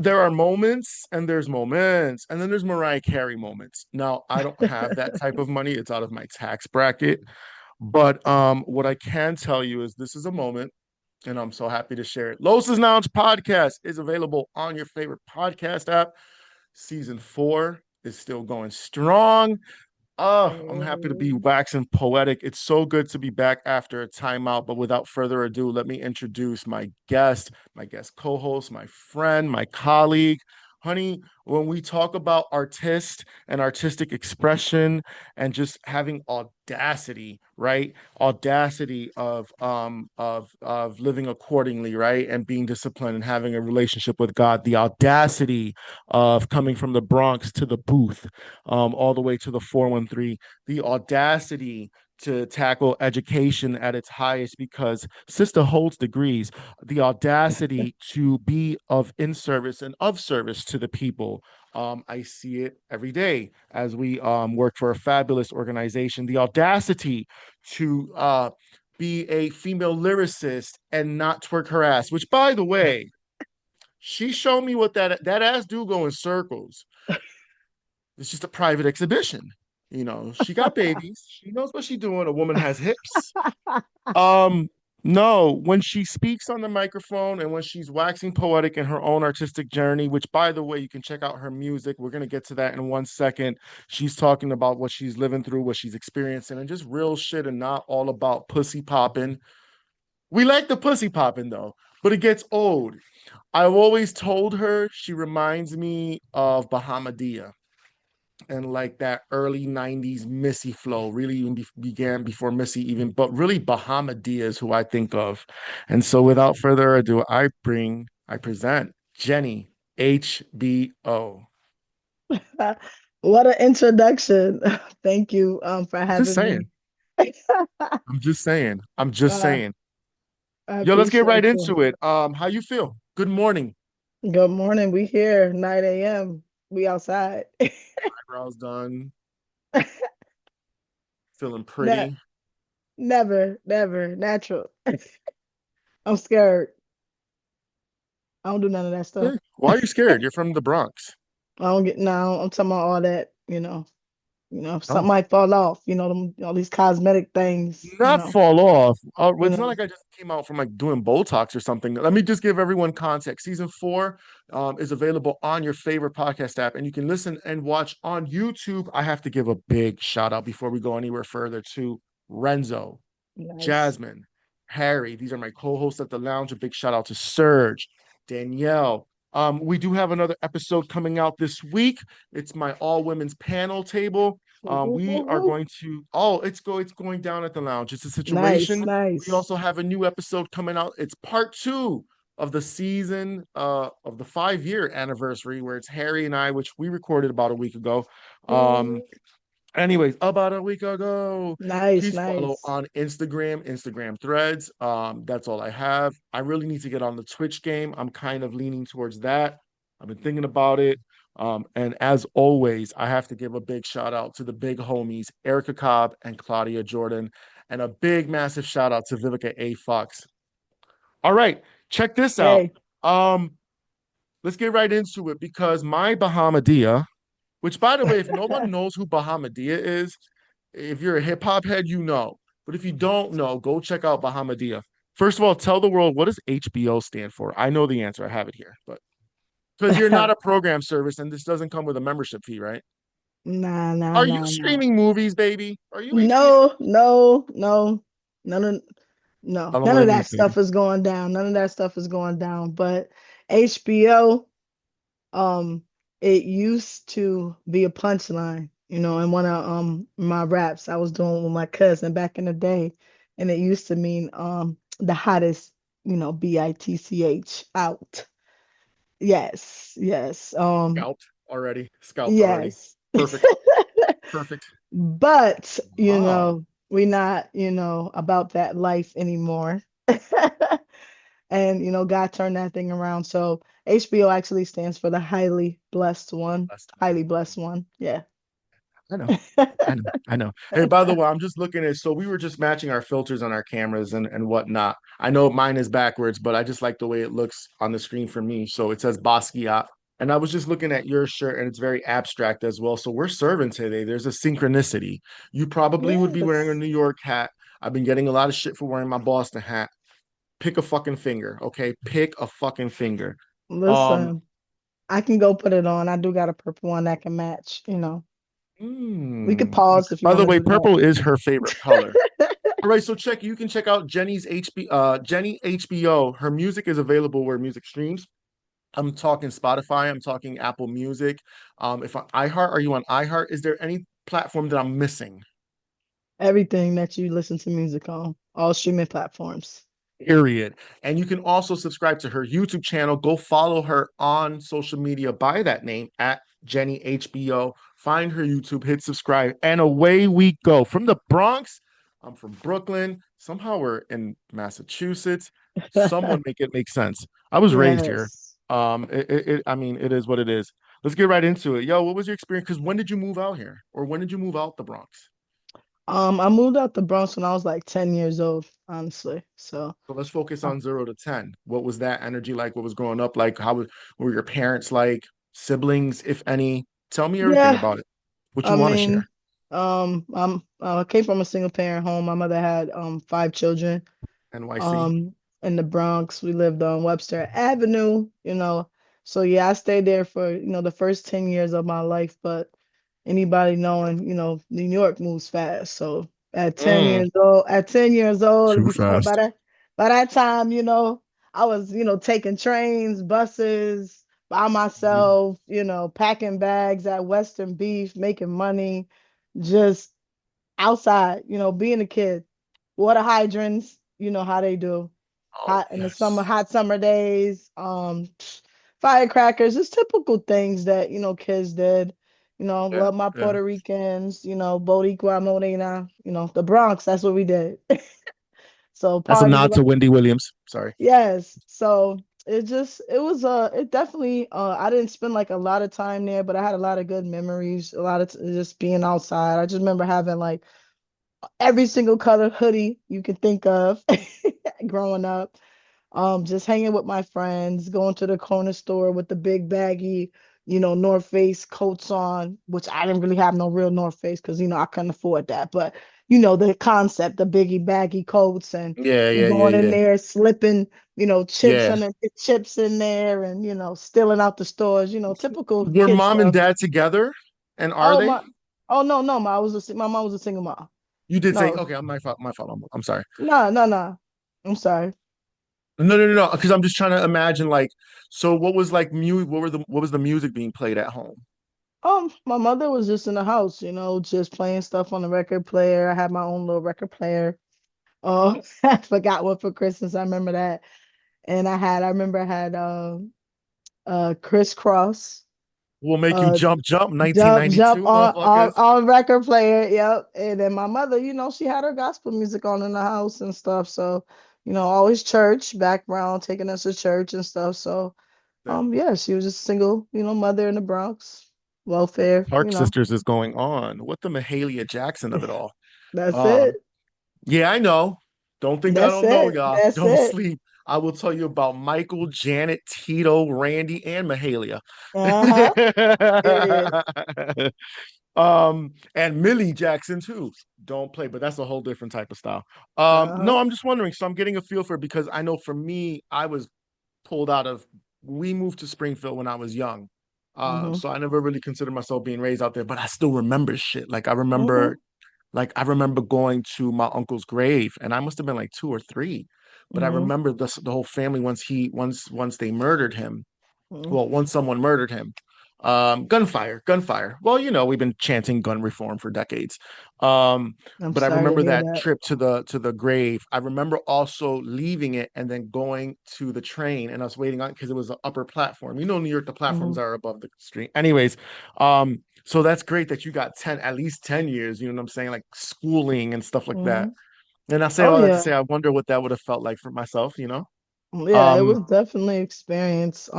there are moments and there's moments, and then there's Mariah Carey moments. Now, I don't have that type of money. It's out of my tax bracket. But what I can tell you is this is a moment, and I'm so happy to share it. Losa's Lounge podcast is available on your favorite podcast app. Season 4 is still going strong. Oh, I'm happy to be Hey. waxing poetic. It's so good to be back after a timeout. But without further ado, let me introduce my guest co-host, my friend, my colleague. Honey, when we talk about artist and artistic expression and just having audacity, right? Audacity of living accordingly, right? And being disciplined and having a relationship with God, the audacity of coming from the Bronx to the booth, all the way to the 413, the audacity to tackle education at its highest because sister holds degrees, the audacity to be of in service and of service to the people. I see it every day as we work for a fabulous organization. The audacity to be a female lyricist and not twerk her ass, which, by the way, she showed me what that ass do go in circles. It's just a private exhibition. She got babies. She knows what she's doing. A woman has hips. Um, no, when she speaks on the microphone and when she's waxing poetic in her own artistic journey, which by the way, you can check out her music. We're gonna get to that in 1 second. She's talking about what she's living through, what she's experiencing, and just real shit and not all about pussy popping. We like the pussy popping though, but it gets old. I've always told her she reminds me of Bahamadia and like that early 90s Missy flow really even began before Missy even, but really Bahamadia is who I think of. And so without further ado, I present Jenny HBO. What an introduction. Thank you for I'm just having saying. me. I'm just saying. I'm just Uh, saying. I Yo, let's get right appreciate you. into it. How you feel? Good morning. Good morning. We here, 9 a.m. We outside. Eyebrows done. Feeling Ne pretty. never natural. I'm scared. I don't do none of that stuff. Yeah. Why are you scared? You're from the Bronx. I don't get no. I'm talking about all that. If something Oh. might fall off. All these cosmetic things. Not fall off. You It's not know. like I just came out from like doing Botox or something. Let me just give everyone context. Season 4 is available on your favorite podcast app, and you can listen and watch on YouTube. I have to give a big shout out before we go anywhere further to Renzo, Nice. Jasmine, Harry. These are my co-hosts at the lounge. A big shout out to Serge, Danielle. We do have another episode coming out this week. It's my all women's panel table. Woo, woo, We woo, are woo. going to it's going down at the lounge. It's a Nice, situation. We nice, also have a new episode coming out. It's part 2 of the season of the 5-year anniversary where it's Harry and I, which we recorded about a week ago. Um, mm, Anyways, about a week ago, nice, please follow nice. on Instagram threads. That's all I have. I really need to get on the Twitch game. I'm kind of leaning towards that. I've been thinking about it. And as always, I have to give a big shout out to the big homies, Erica Cobb and Claudia Jordan, and a big, massive shout out to Vivica A. Fox. All right, check this out. Hey. Um, let's get right into it because my Bahamadia, which, by the way, if no one knows who Bahamadia is, if you're a hip hop head, you know. But if you don't know, go check out Bahamadia. First of all, tell the world what does HBO stand for? I know the answer. I have it here, but because you're not a program service and this doesn't come with a membership fee, right? Nah, nah, Are you nah, nah. streaming movies, baby? Are you HBO? No, no, no, none of no, I don't none of believe in that this, baby. stuff is going down. None of that stuff is going down. But HBO, um, it used to be a punchline, in one of my raps I was doing with my cousin back in the day, and it used to mean the hottest, bitch out. Yes, yes, Scalped already. Scalped already. yes. Perfect. Perfect. But, Ah, we're not, about that life anymore. And, God turned that thing around. So HBO actually stands for the highly blessed one. blessed one. Highly blessed one. Yeah. I know. I know. I know. Hey, by the way, I'm just looking at, so we were just matching our filters on our cameras and whatnot. I know mine is backwards, but I just like the way it looks on the screen for me. So it says Basquiat. And I was just looking at your shirt and it's very abstract as well. So we're serving today. There's a synchronicity. You probably would be wearing a Yes. New York hat. I've been getting a lot of shit for wearing my Boston hat. Pick a fucking finger, okay? Pick a fucking finger. Um, Listen, I can go put it on. I do got a purple one that can match, you know. We could pause if you by the want to way, do purple is her favorite color. that. All right, so check. You can check out Jenny H.B.O. Her music is available where music streams. I'm talking Spotify. I'm talking Apple Music. If on iHeart, are you on iHeart? Is there any platform that I'm missing? Everything that you listen to music on, all streaming platforms. Period. And you can also subscribe to her YouTube channel. Go follow her on social media by that name at Jenny HBO. Find her YouTube, hit subscribe, and away we go. From the Bronx, I'm from Brooklyn. Somehow we're in Massachusetts. Someone make it make sense. I was raised here. Yes. I mean, it is what it is. Let's get right into it. Yo, what was your experience? Because when did you move out here? Or when did you move out the Bronx? I moved out the Bronx when I was like 10 years old, honestly. So, So let's focus uh, on 0 to 10. What was that energy like? What was growing up like? Were your parents like? Siblings, if any? Tell me everything yeah, about it. What you I want to share. mean, I came from a single parent home. My mother had five children. NYC. um in the Bronx. We lived on Webster Avenue, you know. So yeah, I stayed there for, the first 10 years of my life, but anybody knowing, New York moves fast. So Mm, at 10 years old, too before fast. by that time, I was, taking trains, buses by Mhm. myself, packing bags at Western Beef, making money, just outside, being a kid. Water hydrants, you know how they do. Oh, Hot in the summer, yes. hot summer days, firecrackers, just typical things that, kids did. Yeah, Love my yeah. Puerto Ricans, Boricua Morena, the Bronx, that's what we did. So That's a parties nod to around, Wendy Williams. Sorry. yes. So it definitely I didn't spend like a lot of time there, but I had a lot of good memories, a lot of just being outside. I just remember having like every single color hoodie you could think of growing up. Just hanging with my friends, going to the corner store with the big baggy, North Face coats on, which I didn't really have no real North Face because I couldn't afford that. But the concept, the biggie baggy coats, and Yeah, you're yeah, yeah, going in yeah. there slipping, chips Yeah. and chips in there, and stealing out the stores, typical Were kid mom and stuff. dad together? And are Oh they? my, oh no, no, my mom was a single mom. You did say, No, okay, my fault, my fault. I'm sorry. no, no, no. I'm sorry. No, no, no, no. Because I'm just trying to imagine, like, so what was like music? What was the music being played at home? My mother was just in the house, just playing stuff on the record player. I had my own little record player. I forgot what for Christmas. I remember that. And I remember I had Crisscross, Will make you uh jump jump 1992, on motherfuckers. record player. Yep. And then my mother, she had her gospel music on in the house and stuff. So, always church background, taking us to church and stuff. So The yeah, she was just single, mother in the Bronx, welfare, Park Sisters is going on. What the Mahalia Jackson of it all? That's it. Um, yeah, I know. Don't think I That's don't know, it. y'all. That's Don't it. sleep. I will tell you about Michael, Janet, Tito, Randy, and Mahalia. Uh-huh. Period. And Millie Jackson too. Don't play, but that's a whole different type of style. Uh-huh. No, I'm just wondering. So I'm getting a feel for it because I know for me, I was pulled out of we moved to Springfield when I was young. Mm-hmm. So I never really considered myself being raised out there, but I still remember shit. Mm-hmm. Like I remember going to my uncle's grave, and I must have been like 2 or 3. But I Mm-hmm. remember the whole family once they murdered him. Mm-hmm. Well, once someone murdered him. Gunfire, gunfire. Well, we've been chanting gun reform for decades. Um, I'm but I sorry to remember hear that that. trip to the grave. I remember also leaving it and then going to the train and us waiting on because it was an upper platform. New York, the Mm-hmm. platforms are above the street. Anyways, so that's great that you got at least 10 years, you know what I'm saying, like schooling and stuff like that. Mm-hmm. And I say Oh all that to yeah. say I wonder what that would have felt like for myself. Yeah, it Um, was definitely experience.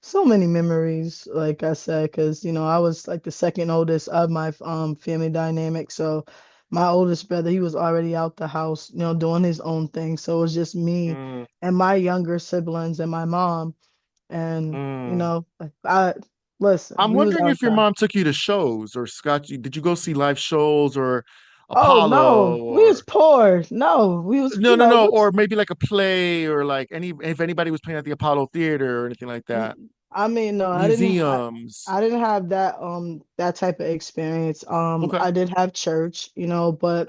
So many memories, like I said, because I was like the second oldest of my family dynamic. So my oldest brother, he was already out the house, doing his own thing. So it was just me Mm, and my younger siblings and my mom. And mm. like, I listen, I'm we was wondering if your outside. mom took you to shows or Scott, did you go see live shows or Oh Apollo no, we was or poor. No, we was, no, no, no, which or maybe like a play or like any if anybody was playing at the Apollo Theater or anything like that. I mean, no, Museums. I didn't have that type of experience. Okay. I did have church, but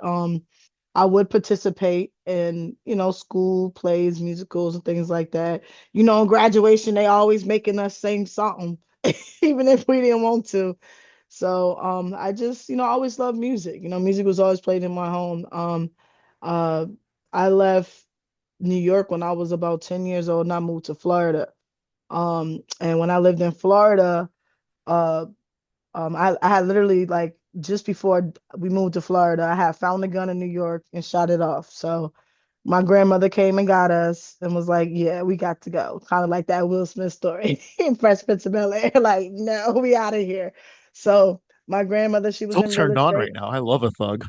I would participate in, school plays, musicals and things like that. In graduation they always making us sing something even if we didn't want to. So I just, always loved music. Music was always played in my home. Uh I left New York when I was about 10 years old and I moved to Florida. And when I lived in Florida, uh, I had literally like just before we moved to Florida, I had found a gun in New York and shot it off. So my grandmother came and got us and was like, "Yeah, we got to go." Kind of like that Will Smith story in Fresh Prince of Bel-Air. Like, no, we out of here. So my grandmother, she was So in real turned on estate. right now. I love a thug.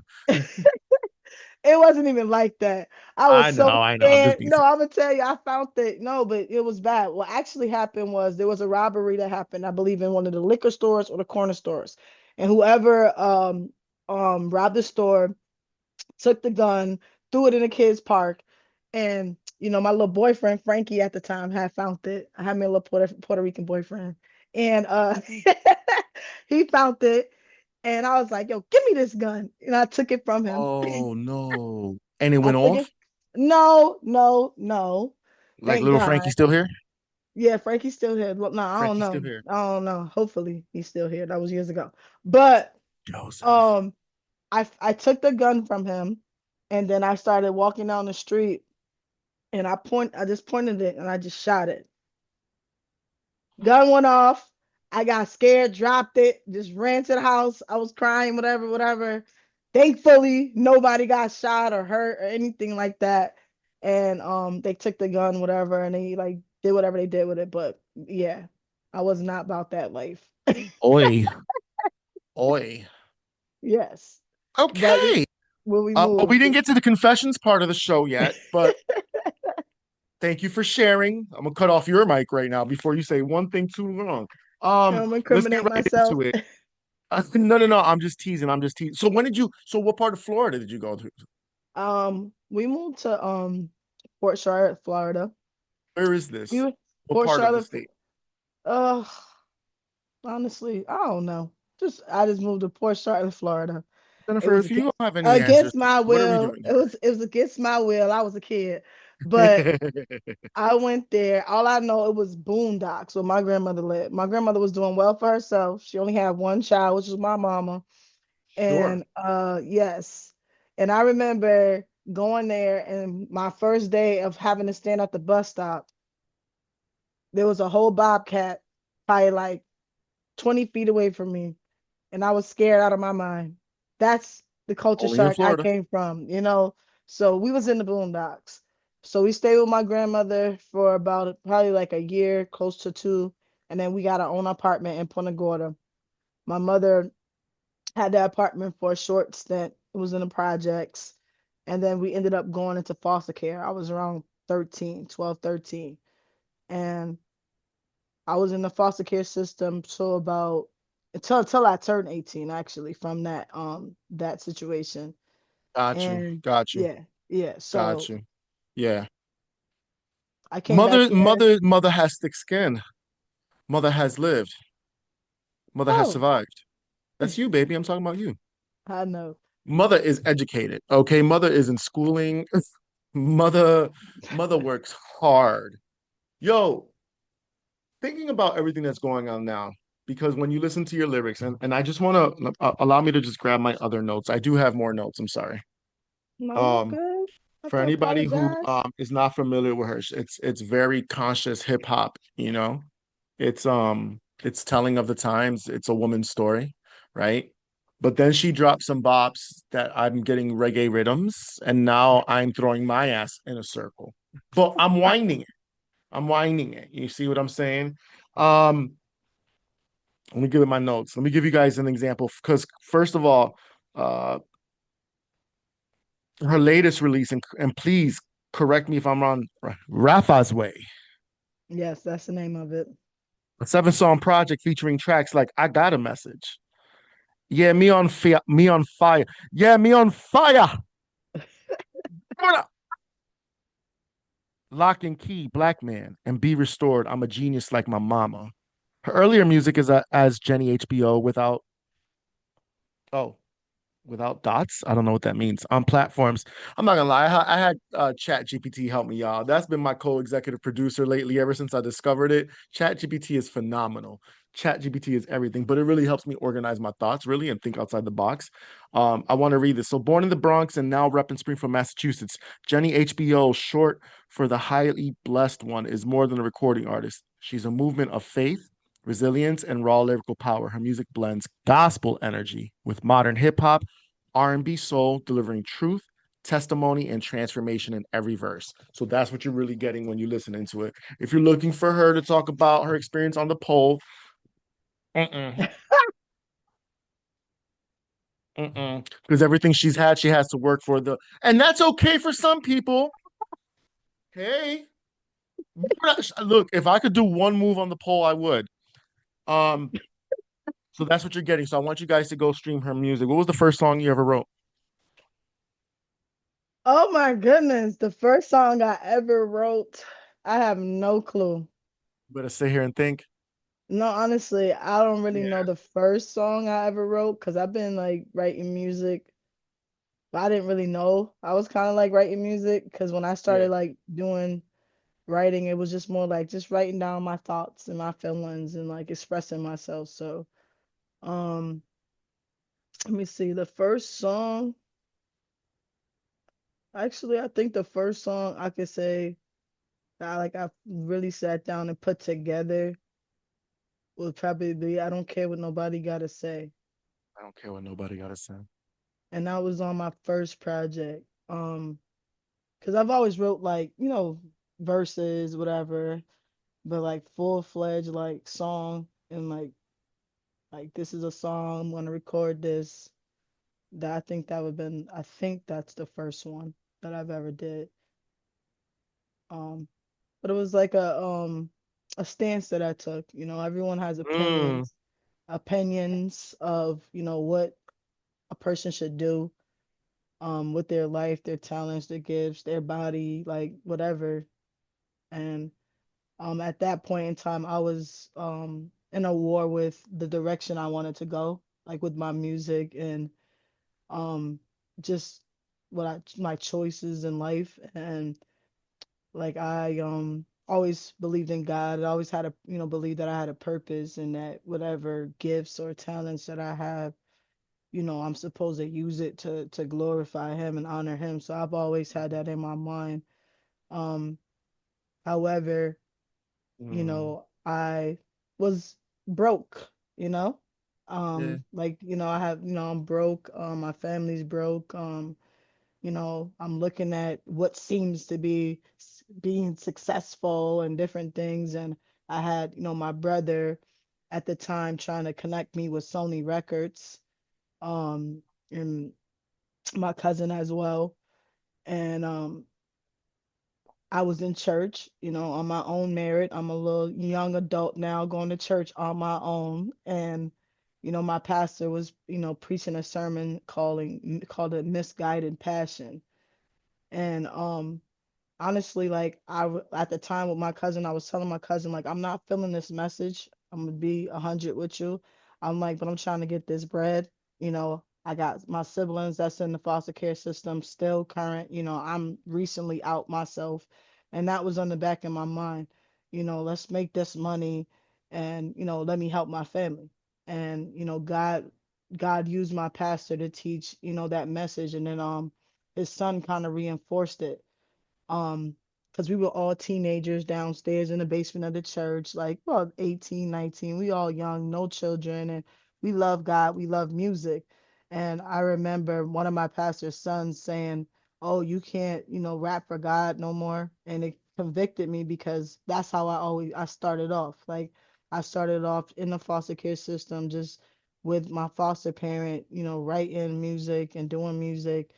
It wasn't even like that. I was I so know, I know. I'm just scared. being No, silly. I'm gonna tell you, I found that no, but it was bad. What actually happened was there was a robbery that happened, I believe, in one of the liquor stores or the corner stores. And whoever robbed the store took the gun, threw it in a kid's park, and my little boyfriend Frankie at the time had found it. I had me a little Puerto Rican boyfriend, and he found it, and I was like, "Yo, give me this gun," and I took it from him. Oh no. And it I went took off? it. No, no, no. Like Thank little God. Frankie's still here? Yeah, Frankie's still here. Well, no, I don't Frankie's still know. here. I don't know. Hopefully he's still here. That was years ago. But Joseph. um I took the gun from him and then I started walking down the street and I just pointed it and I just shot it. Gun went off. I got scared, dropped it, just ran to the house. I was crying, whatever, whatever. Thankfully, nobody got shot or hurt or anything like that. And they took the gun, whatever, and they like did whatever they did with it. But yeah, I was not about that life. Oi. Oi. Yes. But Okay. when we Well, we moved, didn't get to the confessions part of the show yet, but thank you for sharing. I'm gonna cut off your mic right now before you say one thing too wrong. Let's get incriminate right myself. into it. No, no, no. I'm just teasing. I'm just teasing. So when did you? So what part of Florida did you go to? We moved to Fort Charlotte, Florida. Where is We this? were What Fort part of the Charlotte. state? Uh, Honestly, I don't know. I just moved to Port Charlotte, Florida. It Jennifer, was if you against don't have any answers, against my what are we will. doing It was against my will. I was a kid, but here? I went there. All I know it was boondocks where my grandmother lived. My grandmother was doing well for herself. She only had one child, which was my mama. Sure. And yes. And I remember going there and my first day of having to stand at the bus stop, there was a whole bobcat probably like 20 feet away from me and I was scared out of my mind. That's the culture Only in shock I Florida. came from. So we was in the boondocks. So we stayed with my grandmother for about probably like a year, close to two, and then we got our own apartment in Punta Gorda. My mother had that apartment for a short stint. It was in the projects. And then we ended up going into foster care. I was around 13, 12, 13. And I was in the foster care system till about until I turned 18 actually from that situation. Got you. And Got you. yeah, yeah. Got So you. Yeah. I came back Mother, here. mother, mother has thick skin. Mother has lived. Mother has Oh, survived. That's you, baby. I'm talking about you. I know. Mother is educated. Okay. Mother is in schooling. Mother, mother works hard. Yo, thinking about everything that's going on now, because when you listen to your lyrics, and I just want to allow me to just grab my other notes. I do have more notes. I'm sorry. No, you're Um, good. I have for to anybody who apologize. is not familiar with her, it's very conscious hip hop, you know. It's telling of the times. It's a woman's story, right? But then she dropped some bops that I'm getting reggae rhythms, and now I'm throwing my ass in a circle. But I'm winding it. I'm winding it. You see what I'm saying? Um, Let me give it my notes. Let me give you guys an example because first of all, uh, her latest release, and please correct me if I'm wrong, Rafa's Way, Yes, that's the name of it. a 7 song project featuring tracks like I Got a Message. Yeah, me on fire. Yeah, me on fire. Lock and Key, Black Man, and Be Restored. I'm a genius like my mama. Her earlier music is as Jenny HBO oh, without dots. I don't know what that means on platforms. I'm not gonna lie. I had Chat GPT help me, y'all. That's been my co-executive producer lately. Ever since I discovered it, Chat GPT is phenomenal. Chat GPT is everything, but it really helps me organize my thoughts, really, and think outside the box. I want to read this. So, born in the Bronx and now rep in Springfield, Massachusetts, Jenny HBO, short for the highly blessed one, is more than a recording artist. She's a movement of faith, resilience, and raw lyrical power. Her music blends gospel energy with modern hip hop, R&B soul, delivering truth, testimony, and transformation in every verse. So that's what you're really getting when you listen into it. If you're looking for her to talk about her experience on the pole, mm-mm, mm-mm, because everything she's had, she has to work for and that's okay for some people. Hey, look, if I could do one move on the pole, I would. Um, so that's what you're getting. So I want you guys to go stream her music. What was the first song you ever wrote? Oh my goodness, the first song I ever wrote, I have no clue. You better sit here and think. No, honestly, I don't really Yeah, know the first song I ever wrote because I've been like writing music, but I didn't really know I was kind of like writing music because when I yeah. started like doing writing, it was just more like just writing down my thoughts and my feelings and like expressing myself. So, um, let me see. The first song, actually, I think the first song I could say that I really sat down and put together would probably be I Don't Care What Nobody Gotta Say. I don't care what nobody gotta say. And that was on my first project. Because I've always wrote like, verses, whatever, but like full-fledged like song and like this is a song, I'm gonna record this. That I think that would been I think that's the first one that I've ever did. Um, but it was like a stance that I took. Everyone has Mm, opinions of, what a person should do with their life, their talents, their gifts, their body, like whatever. And at that point in time, I was in a war with the direction I wanted to go, like with my music and um just my choices in life. And like I always believed in God. I always had believed that I had a purpose and that whatever gifts or talents that I have, I'm supposed to use it to glorify him and honor him. So I've always had that in my mind. Um, However, mm, I was broke, yeah. I have, I'm broke, my family's broke. I'm looking at what seems to be being successful and different things. And I had, my brother at the time trying to connect me with Sony Records, um, and my cousin as well. And I was in church, on my own merit. I'm a little young adult now going to church on my own. And, my pastor was, preaching a sermon called it Misguided Passion. And honestly, like at the time with my cousin, I was telling my cousin like I'm not feeling this message. I'm gonna be 100 with you. I'm like, but I'm trying to get this bread. I got my siblings that's in the foster care system still current. I'm recently out myself, and that was on the back of my mind. Let's make this money, and let me help my family. And God used my pastor to teach that message, and then his son kind of reinforced it, um because we were all teenagers downstairs in the basement of the church, like, well, 18, 19, we all young, no children, and we love God, we love music. And I remember one of my pastor's sons saying, oh, you can't, rap for God no more. And it convicted me because that's how I started off. Like, I started off in the foster care system just with my foster parent, writing music and doing music.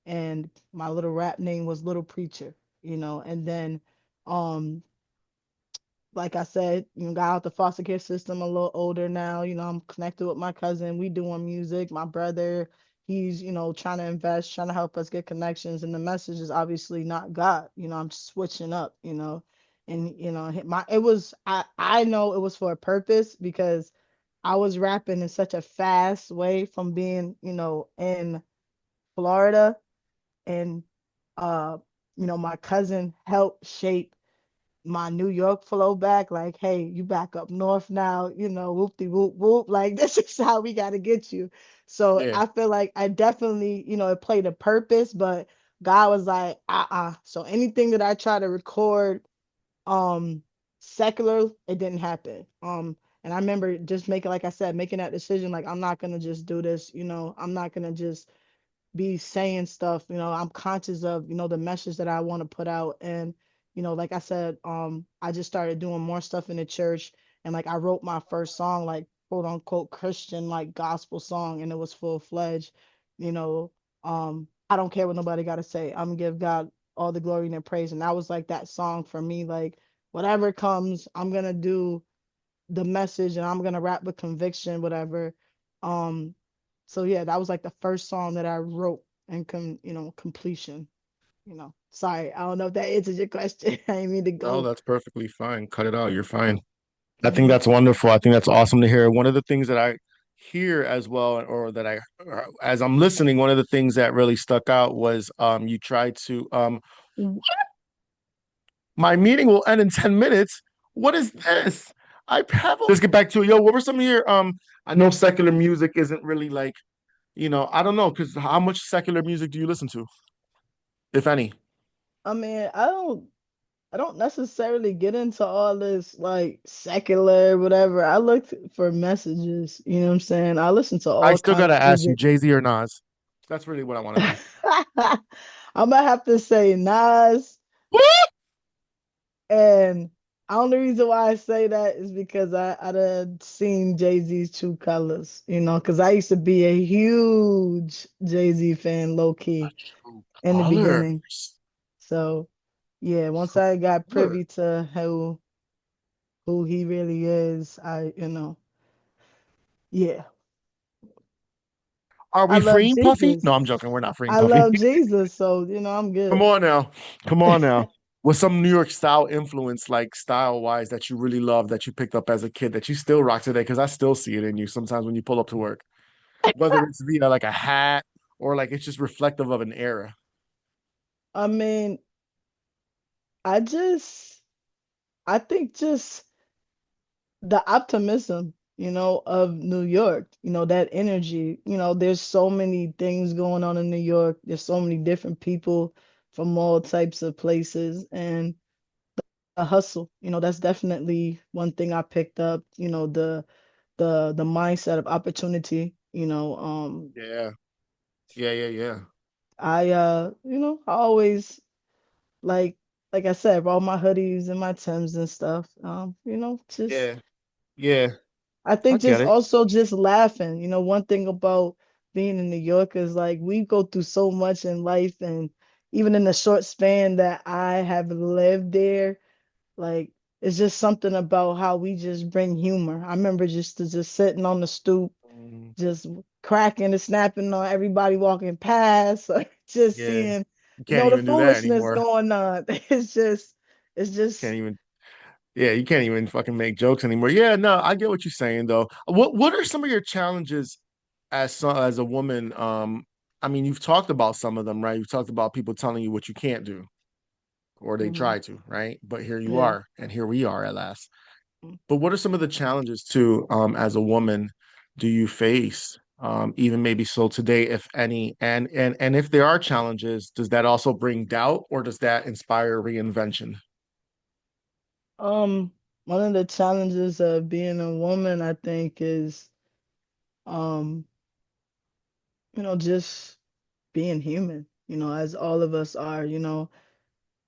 And my little rap name was Little Preacher, and then um like I said, got out the foster care system a little older now. I'm connected with my cousin. We doing music. My brother, he's, trying to invest, trying to help us get connections. And the message is obviously not God. I'm switching up, and my it was I know it was for a purpose because I was rapping in such a fast way from being, in Florida and uh, my cousin helped shape my New York flow back, like, hey, you back up north now, whoop de whoop whoop. Like this is how we gotta get you. So Yeah, I feel like I definitely, it played a purpose, but God was like, So anything that I try to record um secular, it didn't happen. And I remember just making, like I said, making that decision, like I'm not gonna just do this, I'm not gonna just be saying stuff. I'm conscious of, the message that I want to put out. And, like I said, I just started doing more stuff in the church. And like I wrote my first song, like quote unquote Christian, like gospel song, and it was full fledged, you know. I don't care what nobody gotta say. I'm gonna give God all the glory and the praise. And that was like that song for me, like whatever comes, I'm gonna do the message and I'm gonna rap with conviction, whatever. Um, so yeah, that was like the first song that I wrote and completion. Sorry, I don't know if that answers your question. I didn't mean to no, go. that's perfectly fine. Cut it out. You're fine. I think Hmm. that's wonderful. I think that's awesome to hear. One of the things that I hear as well, or that as I'm listening, one of the things that really stuck out was you tried to my meeting will end in 10 minutes. What is this? I have let's get back to it. Yo, what were some of your I know secular music isn't really like, I don't know, because how much secular music do you listen to, if any? I mean, I don't necessarily get into all this like secular whatever. I look for messages, you know what I'm saying? I listen to I all still kind of gotta ask you, music. Jay-Z or Nas? That's really what I want to know. I'm gonna have to say Nas. And the only reason why I say that is because I done seen Jay-Z's true colors, because I used to be a huge Jay-Z fan, low key, True in the beginning. colors. So yeah, once True I got colors. privy to who he really is, yeah. Are I we love freeing Puffy? Jesus. No, I'm joking. We're not freeing I Puffy. love Jesus, so I'm Come good. on now. Come on now. What's some New York style influence, like style wise, that you really love that you picked up as a kid that you still rock today? Because I still see it in you sometimes when you pull up to work, whether it's via like a hat or like it's just reflective of an era. I mean, I just I think just the optimism, of New York, that energy, there's so many things going on in New York. There's so many different people from all types of places and a hustle, that's definitely one thing I picked up, the mindset of opportunity, Yeah. Yeah, yeah, yeah. I always like I said, roll my hoodies and my Timbs and stuff. Just Yeah. Yeah. I I think get just it. also just laughing. One thing about being in New York is like we go through so much in life, and even in the short span that I have lived there, like it's just something about how we just bring humor. I remember just sitting on the stoop, Mm, just cracking and snapping on everybody walking past, or just yeah. seeing, You can't the even do that foolishness anymore. going on. It's just Can't even Yeah, you can't even fucking make jokes anymore. Yeah, no, I get what you're saying though. What are some of your challenges as a woman? I mean, you've talked about some of them, right? You've talked about people telling you what you can't do, or they Mhm. try to, right? But here you Yeah. are, and here we are at last. But what are some of the challenges too, as a woman, do you face? Even maybe so today, if any, and if there are challenges, does that also bring doubt or does that inspire reinvention? Um, One of the challenges of being a woman, I think, is um, just being human, as all of us are,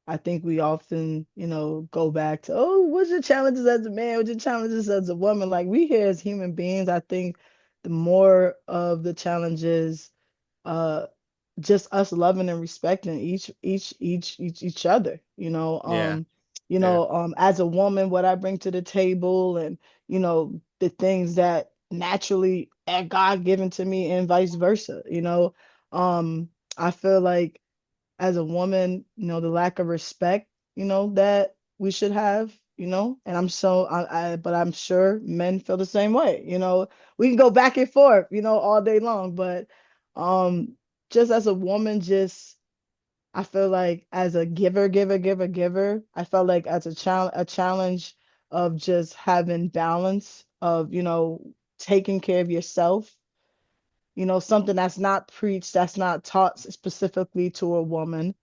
I think we often, go back to, oh, what's your challenges as a man? What's your challenges as a woman? Like we here as human beings, I think the more of the challenges, uh, just us loving and respecting each other, Yeah, yeah. as a woman, what I bring to the table and, the things that naturally are God given to me and vice versa, I feel like as a woman, the lack of respect, that we should have, and but I'm sure men feel the same way, we can go back and forth, all day long, but um, just as a woman, I feel like as a giver, I felt like as a challenge of just having balance of, taking care of yourself, something that's not preached, that's not taught specifically to a woman,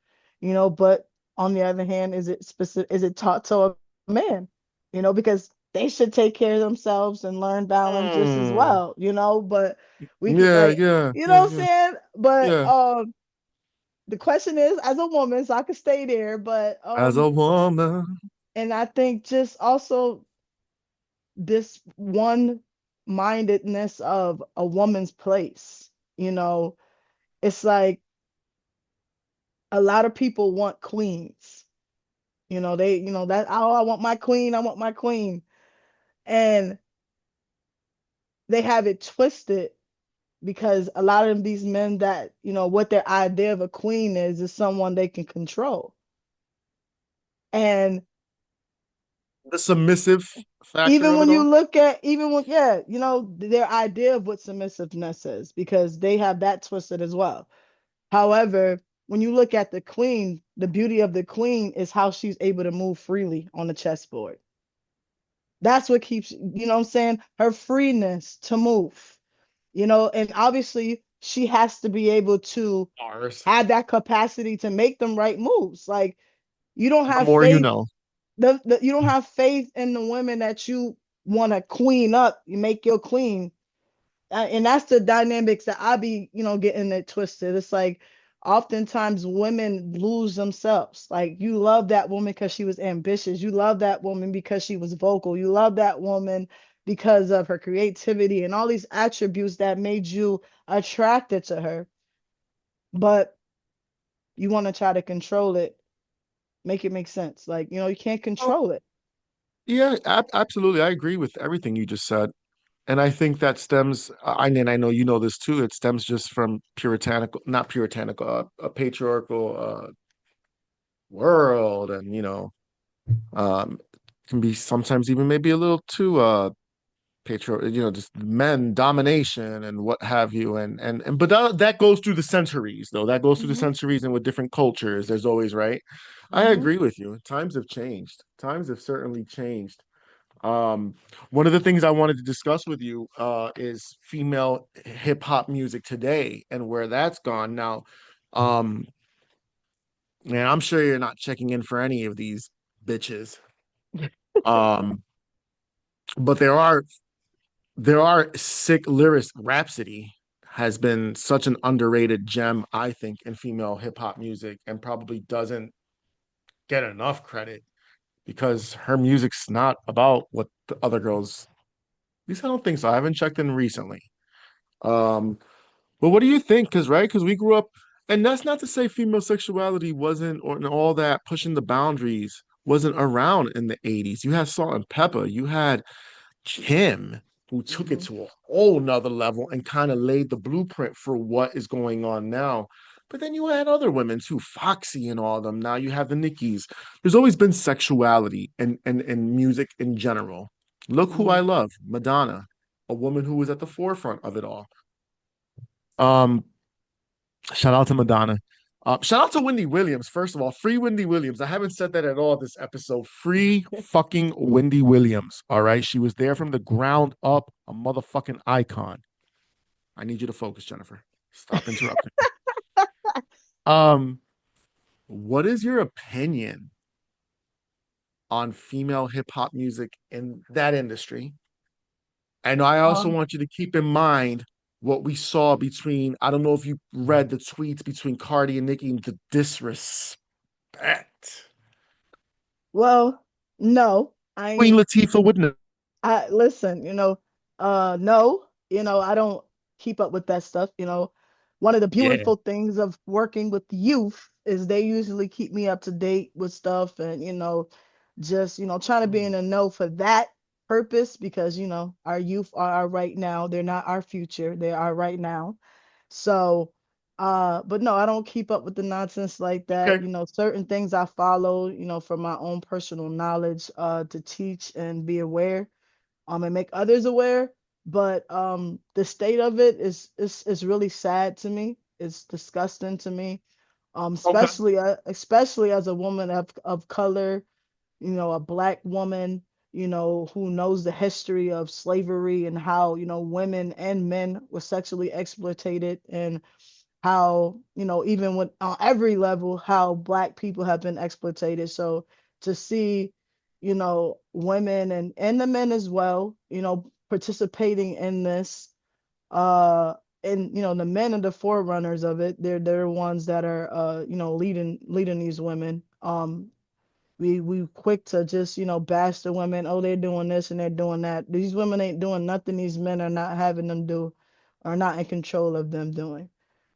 but on the other hand, is it taught to a man? Because they should take care of themselves and learn balance just as Hmm. well, but we could Yeah, like, yeah, you know yeah, what I'm yeah, saying? But yeah. the question is, as a woman, so I could stay there, but As a woman. and I think just also this one mindedness of a woman's place, it's like a lot of people want queens. They, that, oh, I want my queen, I want my queen. And they have it twisted because a lot of these men that, what their idea of a queen is someone they can control. And The submissive factor even of it when you all. look at, even when, yeah, their idea of what submissiveness is, because they have that twisted as well. However, when you look at the queen, the beauty of the queen is how she's able to move freely on the chessboard. That's what keeps, what I'm saying, her freeness to move, and obviously she has to be able to Ours. have that capacity to make them right moves. Like you don't The have more you faith, know. you don't have faith in the women that you want to queen up, you make your queen, and that's the dynamics that I be, getting it twisted. It's like oftentimes women lose themselves. Like you love that woman because she was ambitious. You love that woman because she was vocal. You love that woman because of her creativity and all these attributes that made you attracted to her. But you want to try to control it, make it make sense. Like, you can't Oh, control it. yeah, absolutely. I agree with everything you just said. And I think that stems, and I know you know this too, it stems just from puritanical, not puritanical, a patriarchal world. And, um, can be sometimes even maybe a little too just men domination and what have you. But that goes through the centuries, though. That goes through the Hmm. centuries and with different cultures, there's always, right? I Hmm. agree with you. Times have changed. Times have certainly changed. Um, One of the things I wanted to discuss with you is female hip hop music today and where that's gone. Now, um, man, I'm sure you're not checking in for any of these bitches. Um, but there are sick lyrics. Rhapsody has been such an underrated gem, I think, in female hip hop music and probably doesn't get enough credit because her music's not about what the other girls. At least I don't think so. I haven't checked in recently. Um, but what do you think? Because right, because we grew up, and that's not to say female sexuality wasn't or and all that pushing the boundaries wasn't around in the 80s. You had Salt and Pepper, you had Kim, who took it Hmm. to a whole nother level and kind of laid the blueprint for what is going on now. But then you had other women too, Foxy and all of them. Now you have the Nickies. There's always been sexuality and music in general. Look who I Hmm. love, Madonna, a woman who was at the forefront of it all. Um, Shout out to Madonna. Shout out to Wendy Williams. First of all, free Wendy Williams. I haven't said that at all this episode. Free fucking Wendy Williams. All right. She was there from the ground up, a motherfucking icon. I need you to focus, Jennifer. Stop interrupting. Um, what is your opinion on female hip hop music in that industry? And I also Um, want you to keep in mind what we saw between, I don't know if you read the tweets between Cardi and Nicki, the disrespect. Well, no, Queen Latifah would know. I listen, no, I don't keep up with that stuff. One of the Yeah. beautiful things of working with youth is they usually keep me up to date with stuff and, just, trying to be in Mm. the know for that purpose because, our youth are our right now. They're not our future. They are right now. So, but no, I don't keep up with the nonsense like that. Okay. Certain things I follow, for my own personal knowledge, to teach and be aware, and make others aware. But the state of it is really sad to me. It's disgusting to me. Okay. Especially as a woman of color, a black woman, who knows the history of slavery and how, women and men were sexually exploited and how, even with on every level, how black people have been exploited. So to see, women and the men as well, participating in this, uh, and the men are the forerunners of it. They're the ones that are leading these women. We quick to just bash the women. Oh, they're doing this and they're doing that. These women ain't doing nothing. These men are not having them do, are not in control of them doing. Yeah,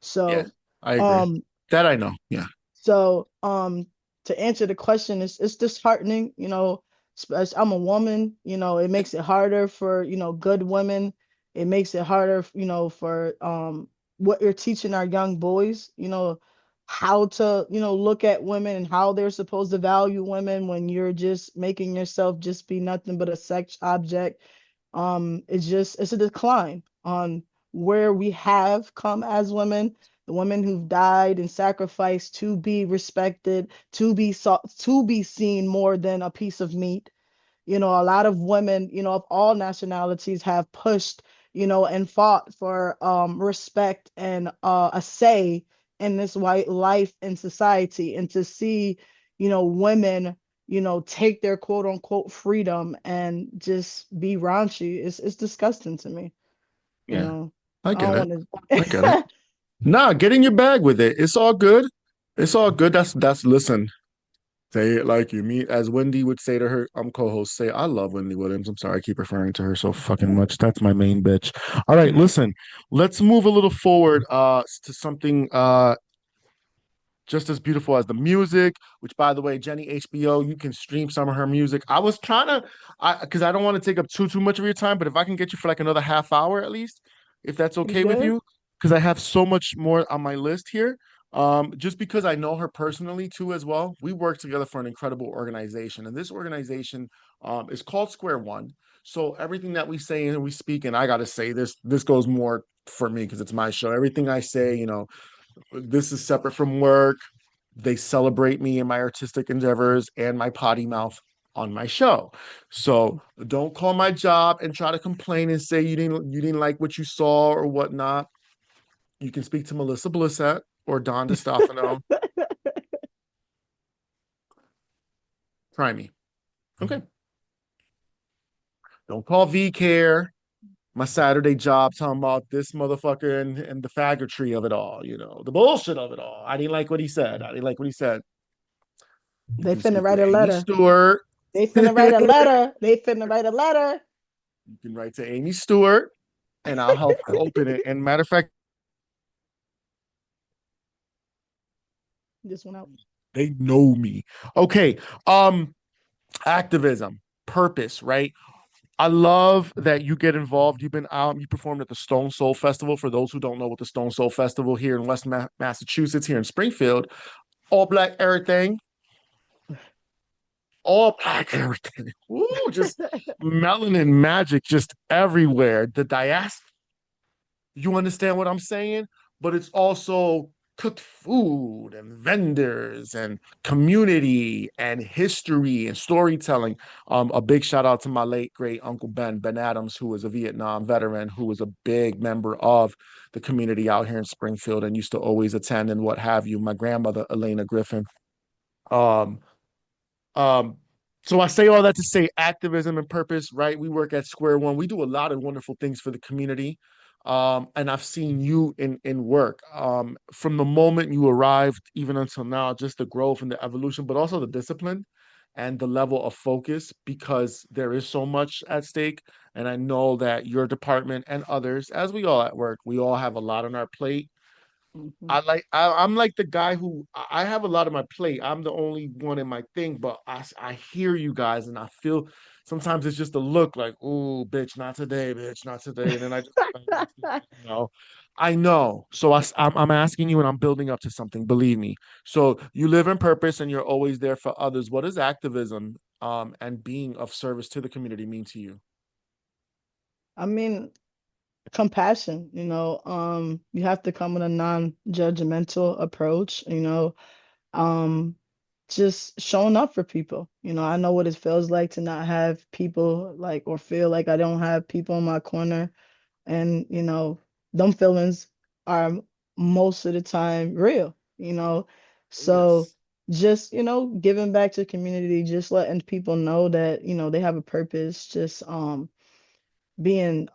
So, I agree. um, That I know. Yeah. so, to answer the question, it's disheartening. I'm a woman. It makes it harder for good women. It makes it harder, for what you're teaching our young boys. How to look at women and how they're supposed to value women when you're just making yourself just be nothing but a sex object. It's a decline on where we have come as women, the women who've died and sacrificed to be respected, to be seen more than a piece of meat. A lot of women, of all nationalities have pushed, and fought for respect and a say in this white life and society. And to see, women, take their quote unquote freedom and just be raunchy, it's disgusting to me. You Yeah. know, I I get don't it. want I get it. to. Nah, get in your bag with it. It's all good. It's all good. That's listen. Say it like you mean, as Wendy would say to her co-host, say, I love Wendy Williams. I'm sorry, I keep referring to her so fucking much. That's my main bitch. All right, listen, let's move a little forward to something just as beautiful as the music, which by the way, Jenny HBO, you can stream some of her music. I was trying to because I don't want to take up too much of your time, but if I can get you for like another half hour at least, if that's You okay with good? you, because I have so much more on my list here. Just because I know her personally too as well. We work together for an incredible organization, and this organization is called Square One. So everything that we say and we speak, and I gotta say this goes more for me because it's my show. Everything I say, this is separate from work. They celebrate me and my artistic endeavors and my potty mouth on my show. So don't call my job and try to complain and say you didn't like what you saw or whatnot. You can speak to Melissa Blissett or Don DeStefano. Try me. Okay. Don't call V Care, my Saturday job, talking about this motherfucker and the faggotry of it all, the bullshit of it all. I didn't like what he said. I didn't like what he said. You They can finna speak write with a Amy letter. Stewart. They You finna write a letter. They finna write a letter. can write to Amy Stewart and I'll help you open it. And matter of fact, Just went out. they know me. Okay. Um, Activism, purpose, right? I love that you get involved. You've been out, you performed at the Stone Soul Festival. For those who don't know what the Stone Soul Festival here in Massachusetts, here in Springfield, all black everything, all black everything. Ooh, just melanin magic just everywhere. The diaspora, you understand what I'm saying? But it's also cooked food and vendors and community and history and storytelling. A big shout out to my late great Uncle Ben Adams, who was a Vietnam veteran, who was a big member of the community out here in Springfield and used to always attend and what have you. My grandmother, Elena Griffin. Um, um, so I say all that to say activism and purpose, right? We work at Square One. We do a lot of wonderful things for the community. And I've seen you in work from the moment you arrived, even until now, just the growth and the evolution, but also the discipline and the level of focus because there is so much at stake. And I know that your department and others, as we all at work, we all have a lot on our plate. Mhm. I'm like the guy who I have a lot on my plate. I'm the only one in my thing, but I hear you guys and I feel sometimes it's just a look like, oh, bitch, not today, bitch, not today. And then I just, you know, I know. So I'm asking you and I'm building up to something, believe me. So you live in purpose and you're always there for others. What does activism and being of service to the community mean to you? I mean, compassion, you have to come with a non-judgmental approach, um, just showing up for people. I know what it feels like to not have people like or feel like I don't have people in my corner. And, them feelings are most of the time real. Oh, So yes. just, giving back to the community, just letting people know that, they have a purpose, just being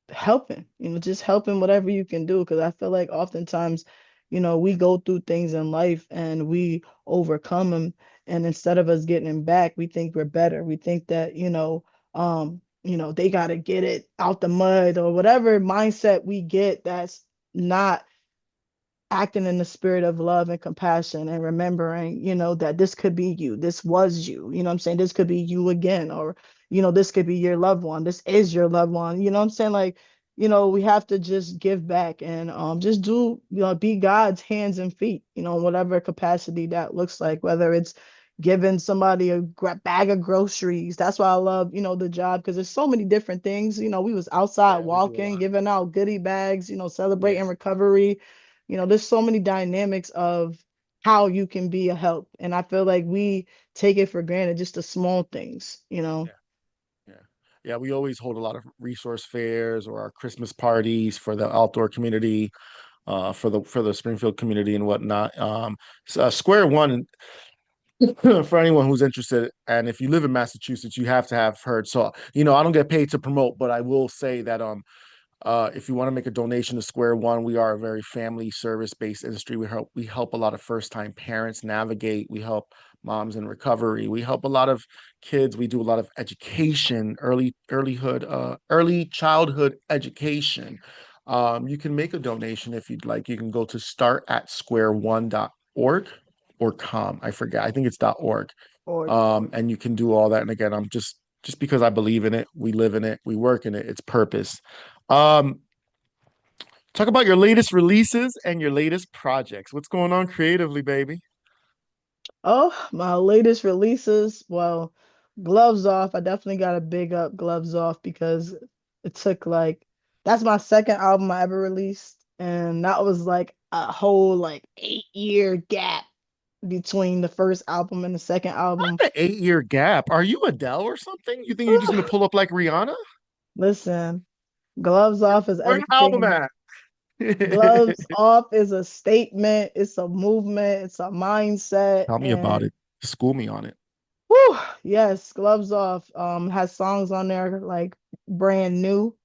helping, just helping whatever you can do. Because I feel like oftentimes, we go through things in life and we overcome them. And instead of us getting them back, we think we're better. We think that, they got to get it out the mud or whatever mindset we get that's not acting in the spirit of love and compassion and remembering, that this could be you. This was you. You know what I'm saying? This could be you again, or, this could be your loved one. This is your loved one. You know what I'm saying? Like, we have to just give back and just do, be God's hands and feet, whatever capacity that looks like, whether it's giving somebody a bag of groceries. That's why I love, the job because there's so many different things. We was outside Yeah, we do a walking, lot. giving out goodie bags, Yeah. celebrating recovery. There's so many dynamics of how you can be a help. And I feel like we take it for granted, just the small things. Yeah. Yeah. Yeah, we always hold a lot of resource fairs or our Christmas parties for the outdoor community, for the Springfield community and whatnot. Square One, for anyone who's interested, and if you live in Massachusetts, you have to have heard. So, I don't get paid to promote, but I will say that if you want to make a donation to Square One, we are a very family service based industry. We help a lot of first time parents navigate. We help moms in recovery. We help a lot of kids. We do a lot of education, early childhood education. You can make a donation if you'd like. You can go to start@square1.org or com. I forget. I think it's .org. Or And you can do all that. And again, I'm just because I believe in it, we live in it, we work in it, it's purpose. Um, Talk about your latest releases and your latest projects. What's going on creatively, baby? my latest releases, well, Gloves Off. I definitely got to big up Gloves Off because it took like that's my second album I ever released. And that was like a whole like 8 year gap between the first album and the second album. The 8 year gap. Are you Adele or something? You think you're just gonna pull up like Rihanna? Listen, Gloves Off is Where's the album everything. at? Gloves Off is a statement, it's a movement, it's a mindset. Tell me about And it. School me on it. whew, yes, Gloves Off has songs on there like Brand New,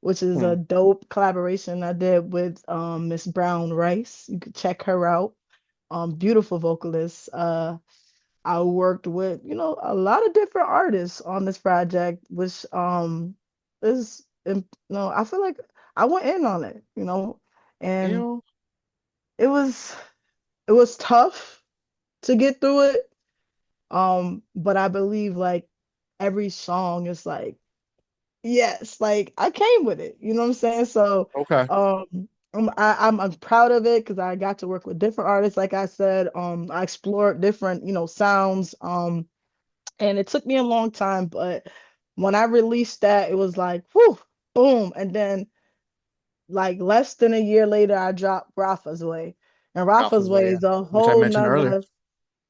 which is Hmm. a dope collaboration I did with Miss Brown Rice. You could check her out. Beautiful vocalist. I worked with, a lot of different artists on this project, which I feel like I went in on it, and Ew. it was it was tough to get through it. But I believe like every song is like, yes, like I came with it. You know what I'm saying? So Okay. I'm proud of it because I got to work with different artists. Like I said, I explored different, sounds. And it took me a long time, but when I released that, it was like, whew, boom. And then like less than a year later, I dropped Rafa's Way. And Rafa's Alpha's Way, Way yeah. is a Which I mentioned earlier.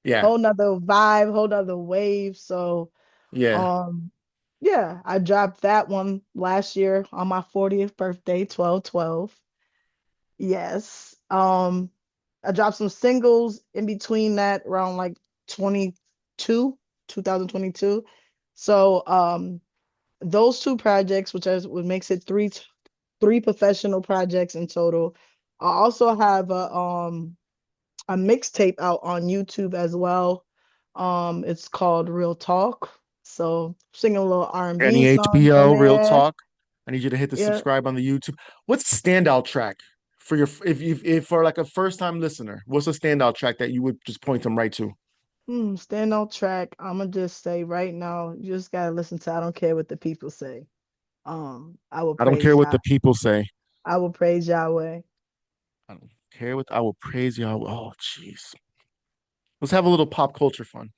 Yeah. whole nother vibe, whole nother wave. So Yeah. um yeah, I dropped that one last year on my 40th birthday, 12/12. Yes. I dropped some singles in between that around like 22, 2022. So those two projects, what makes it three professional projects in total. I also have a mixtape out on YouTube as well. It's called Real Talk. So singing a little Any R&B songs on HBO, Real there. Talk. I need you to hit the Yeah. subscribe on the YouTube. What's the standout track for your if for like a first time listener? What's a standout track that you would just point them right to? Stand on track. I'ma just say right now, you just gotta listen to I don't care what the people say. I will I don't care praise what Yah. the people say. I will praise Yahweh. I don't care what I will praise you. Oh, jeez. Let's have a little pop culture fun.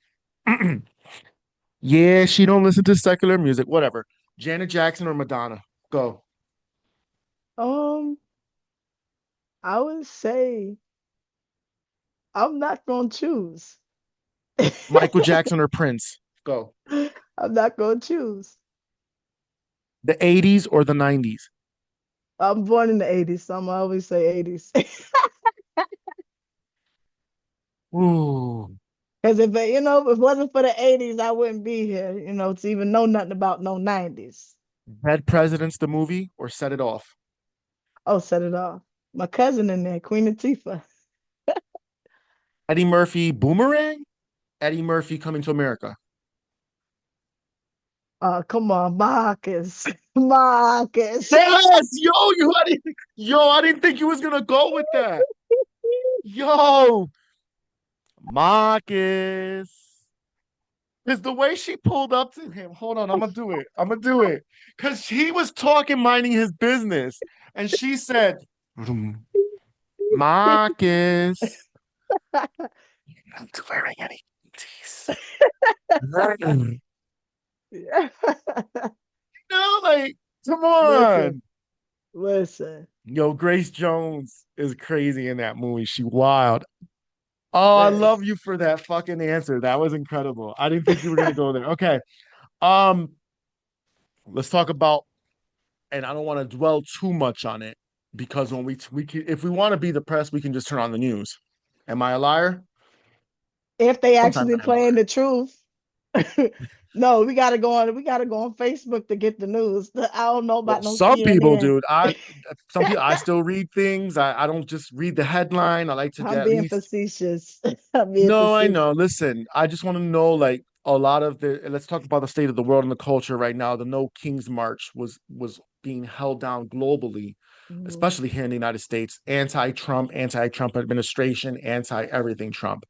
Yeah, she don't listen to secular music. Whatever. Janet Jackson or Madonna? Go. Um, I would say I'm not gonna choose. Michael Jackson or Prince? Go. I'm not gonna choose. The 80s or the 90s? I'm born in the 80s, so I'm always say 80s. Ooh. Because if it wasn't for the 80s, I wouldn't be here, to even know nothing about no 90s. Dead Presidents, the movie, or Set It Off? Oh, set it off. My cousin in there, Queen Latifah. Eddie Murphy, Boomerang? Eddie Murphy, Coming to America? Come on, Marcus. Marcus. Yes, I didn't think you was gonna go with that. Yo, Marcus. Because the way she pulled up to him, hold on, I'm gonna do it. I'm gonna do it. Because he was talking, minding his business, and she said, Marcus, I'm not wearing any tees. No, like, come Listen, on. listen, Yo, Grace Jones is crazy in that movie. She wild. Oh, I love listen. you for that fucking answer. That was incredible. I didn't think you were gonna go there. Okay. Um, let's talk about, and I don't want to dwell too much on it because when we can, if we want to be the press, we can just turn on the news. Am I a liar? If they Sometimes actually I am a playing liar. the truth. No, we gotta go on Facebook to get the news. I don't know Well, about no some people, CNN. dude. Some people I still read things. I don't just read the headline. I like to I'm at being least. facetious. I'm being No, I facetious. know. Listen, I just want to know like a lot of the let's talk about the state of the world and the culture right now. The No King's March was being held down globally, Mhm. especially here in the United States. Anti-Trump administration, anti-everything Trump.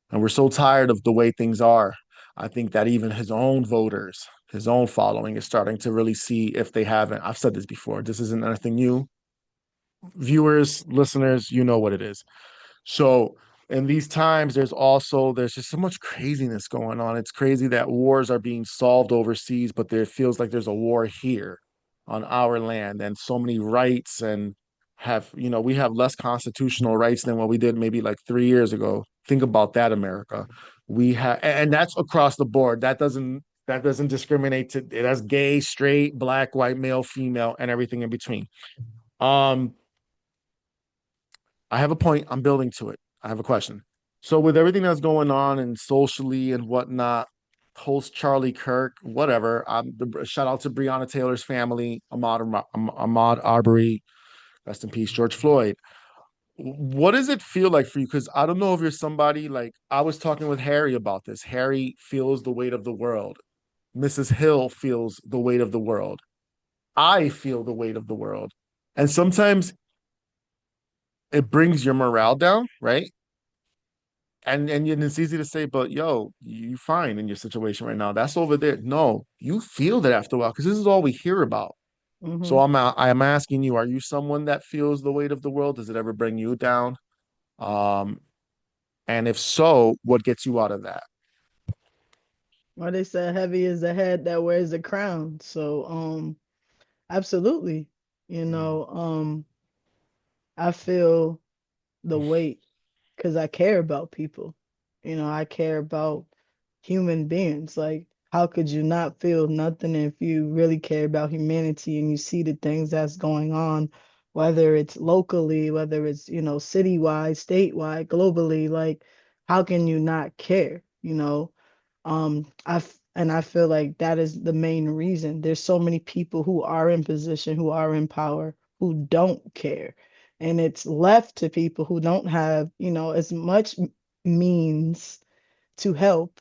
And we're so tired of the way things are. I think that even his own voters, his own following is starting to really see if they haven't. I've said this before. This isn't anything new. Viewers, listeners, you know what it is. So in these times, there's just so much craziness going on. It's crazy that wars are being solved overseas, but there feels like there's a war here on our land, and so many rights and we have less constitutional rights than what we did maybe like 3 years ago. Think about that, America. We have, and that's across the board. That doesn't discriminate to that's gay, straight, black, white, male, female, and everything in between. Um, I have a point. I'm building to it. I have a question. So, with everything that's going on and socially and whatnot, post Charlie Kirk, whatever. Shout out to Breonna Taylor's family, Ahmaud Arbery, rest in peace, George Floyd. What does it feel like for you? Because I don't know if you're somebody like I was talking with Harry about this. Harry feels the weight of the world. Mrs. Hill feels the weight of the world. I feel the weight of the world. And sometimes it brings your morale down, right? And it's easy to say, but yo, you fine in your situation right now. That's over there. No, you feel that after a while because this is all we hear about. So Hmm. I'm asking you, are you someone that feels the weight of the world? Does it ever bring you down? Um, and if so, what gets you out of that? Well, they said heavy is the head that wears the crown. So, absolutely. You Mm, know, um, I feel the weight because I care about people. I care about human beings. Like, how could you not feel nothing if you really care about humanity and you see the things that's going on, whether it's locally, whether it's, citywide, statewide, globally? Like, how can you not care? I feel like that is the main reason. There's so many people who are in position, who are in power, who don't care. And it's left to people who don't have, as much means to help.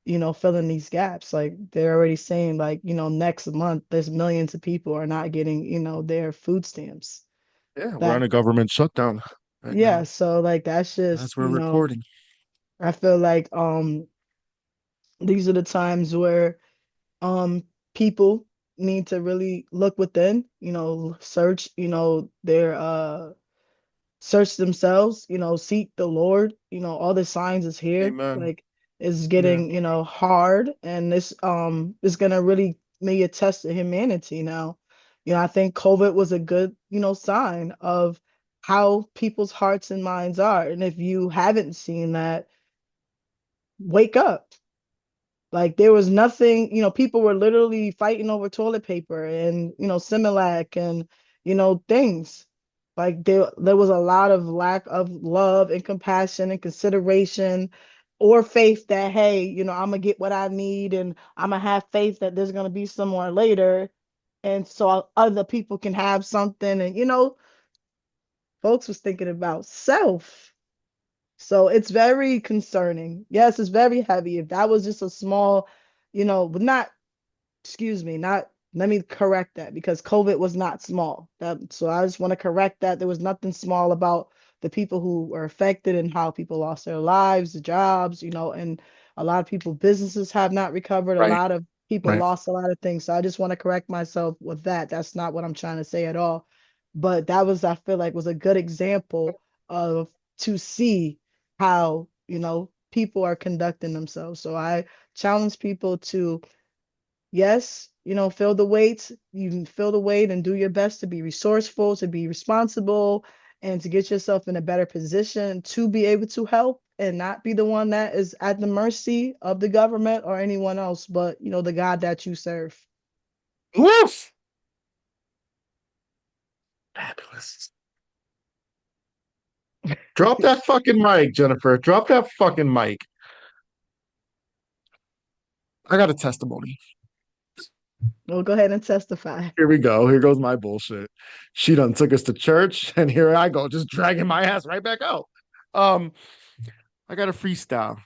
filling these gaps. Like they're already saying, like, next month there's millions of people are not getting, their food stamps. Yeah, we're on That a government shutdown right Yeah, now. so like that's As just, we're recording. I feel like these are the times where people need to really look within, search, their search themselves, seek the Lord. All the signs is here. Amen. Like it's Yeah. getting, hard, and this is gonna really make a test of humanity now. I think COVID was a good, sign of how people's hearts and minds are. And if you haven't seen that, wake up. Like there was nothing, people were literally fighting over toilet paper and, Similac and, things. Like there was a lot of lack of love and compassion and consideration or faith that, hey, I'm gonna get what I need and I'm gonna have faith that there's gonna be somewhere later. And so other people can have something. And, folks was thinking about self. So it's very concerning. Yes, it's very heavy. If that was just a small, but not, excuse me, not, let me correct that because COVID was not small. So I just want to correct that. There was nothing small about the people who were affected and how people lost their lives, the jobs, and a lot of people, businesses have not recovered. A Right. lot of people Right. lost a lot of things. So I just want to correct myself with that. That's not what I'm trying to say at all. But that was, I feel like, was a good example of to see how, people are conducting themselves. So I challenge people to, yes, feel the weight. You can feel the weight and do your best to be resourceful, to be responsible, and to get yourself in a better position to be able to help and not be the one that is at the mercy of the government or anyone else, but the God that you serve. Woof! Fabulous. Drop that fucking mic, Jennifer. Drop that fucking mic. I got a testimony. Well, go ahead and testify. Here we go. Here goes my bullshit. She done took us to church, and here I go, just dragging my ass right back out. Um, I got a freestyle.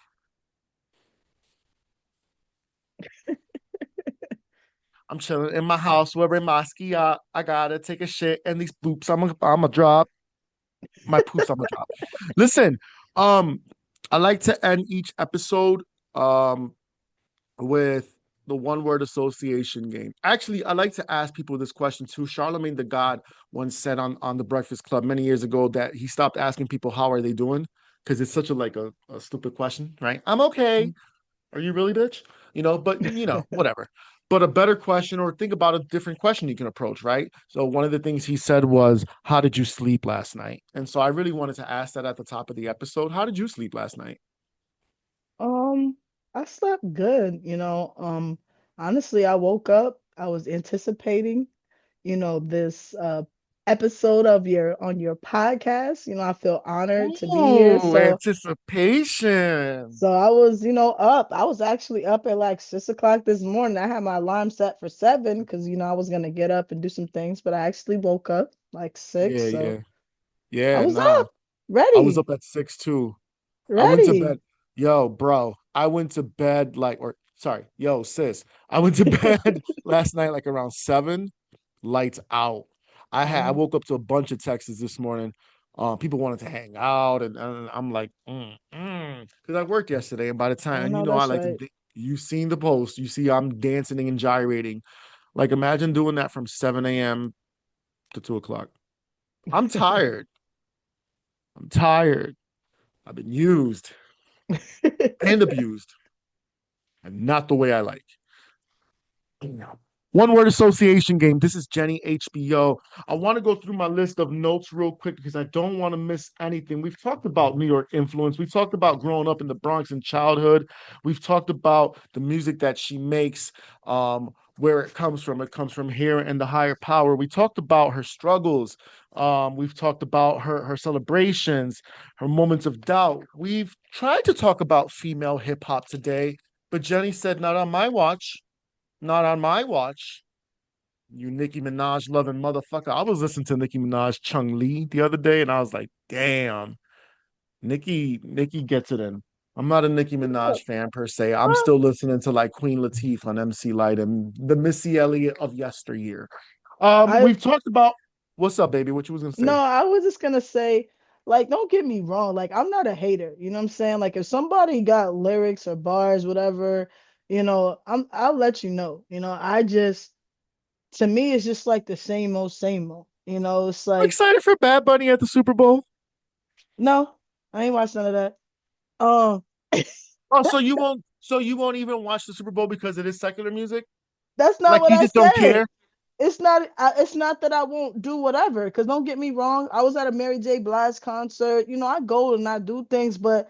I'm chilling in my house, wearing my ski. I gotta take a shit, and these poops, I'm gonna drop my poops. I'm gonna drop. Listen, um, I like to end each episode um with the one word association game. Actually, I like to ask people this question too. Charlemagne the God once said on the Breakfast Club many years ago that he stopped asking people how are they doing because it's such a stupid question, right? I'm okay. Are you really, bitch? But whatever. But a better question, or think about a different question you can approach, right? So one of the things he said was, "How did you sleep last night?" And so I really wanted to ask that at the top of the episode. How did you sleep last night? Um, I slept good, honestly, I woke up, I was anticipating, this episode of your on your podcast. I feel honored to be here. Ooh, So anticipation. I was, up. I was actually up at like 6 o'clock this morning. I had my alarm set for 7 because I was gonna get up and do some things, but I actually woke up like 6. Yeah, So yeah, I yeah. was Nah, up, I was ready, up at 6 too. I went to ready. bed. Yo, bro, I went to bed or sorry, yo, sis. I went to bed last night like around 7, lights out. I Oh, woke up to a bunch of texts this morning. People wanted to hang out, and I'm like, because I worked yesterday, and by the time, I and know I that's like to, right. you seen the post, you see I'm dancing and gyrating. Like, imagine doing that from 7 a.m. to 2 o'clock. I'm tired. I'm tired. I've been used and abused, and not the way I like. One word association game. This is Jenny H.B.O. I want to go through my list of notes real quick because I don't want to miss anything. We've talked about New York influence. We've talked about growing up in the Bronx in childhood. We've talked about the music that she makes, where it comes from. It comes from here and the higher power. We talked about her struggles. We've talked about her celebrations, her moments of doubt. We've tried to talk about female hip hop today, but Jenny said, not on my watch. Not on my watch. You Nicki Minaj loving motherfucker. I was listening to Nicki Minaj Chung Lee the other day, and I was like, damn, Nicki gets it in. I'm not a Nicki Yeah. Minaj fan per se. I'm Well, still listening to like Queen Latifah on MC Light and the Missy Elliott of yesteryear. I We've talked about what's up, baby? What you was gonna no, say? I was just gonna say, like, don't get me wrong. Like, I'm not a hater. You know what I'm saying? Like, if somebody got lyrics or bars, whatever, I'll let you know. I just to me, it's just like the same old, same old. It's I'm like, excited for Bad Bunny at the Super Bowl. no, I ain't watched none of that. Um, Oh, so you won't even watch the Super Bowl because it is secular music? that's not Like what you I just don't said. care? It's not that I won't do whatever. Because don't get me wrong, I was at a Mary J. Blige concert. I go and I do things, but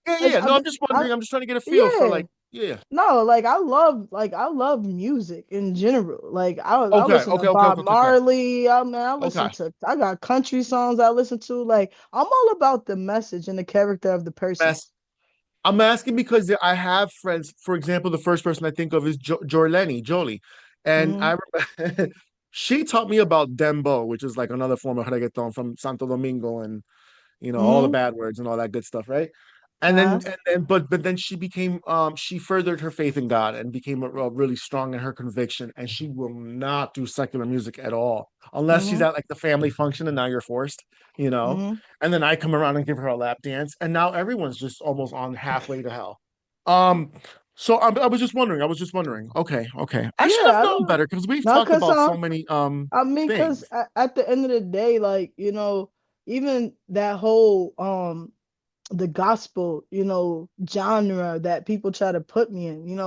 Yeah, it's yeah. I No, I'm just just I wondering. I'm just trying to get a feel for yeah. like, yeah. No, like I love music in general. Like I Okay, listen to okay, okay, Bob okay, okay, okay. Marley. I listen Okay. to I got country songs I listen to. Like I'm all about the message and the character of the person. Mess. I'm asking because I have friends. For example, the first person I think of is Jorleni, Jolie. And Mm-hmm. I remember she taught me about Dembo, which is like another form of reggaeton from Santo Domingo and all the Mm-hmm. bad words and all that good stuff, right? And then Uh-huh. but then she became she furthered her faith in God and became really strong in her conviction, and she will not do secular music at all unless she's Mm-hmm. at like the family function and now you're forced, you know. Mm-hmm. And then I come around and give her a lap dance, and now everyone's just almost on halfway to hell. Um, so I was just wondering. I was just wondering. Okay, okay. I should have Yeah, I known don't better because we've not talked cause about so many I mean, cause things. at the end of the day, like, even that whole the gospel, genre that people try to put me in.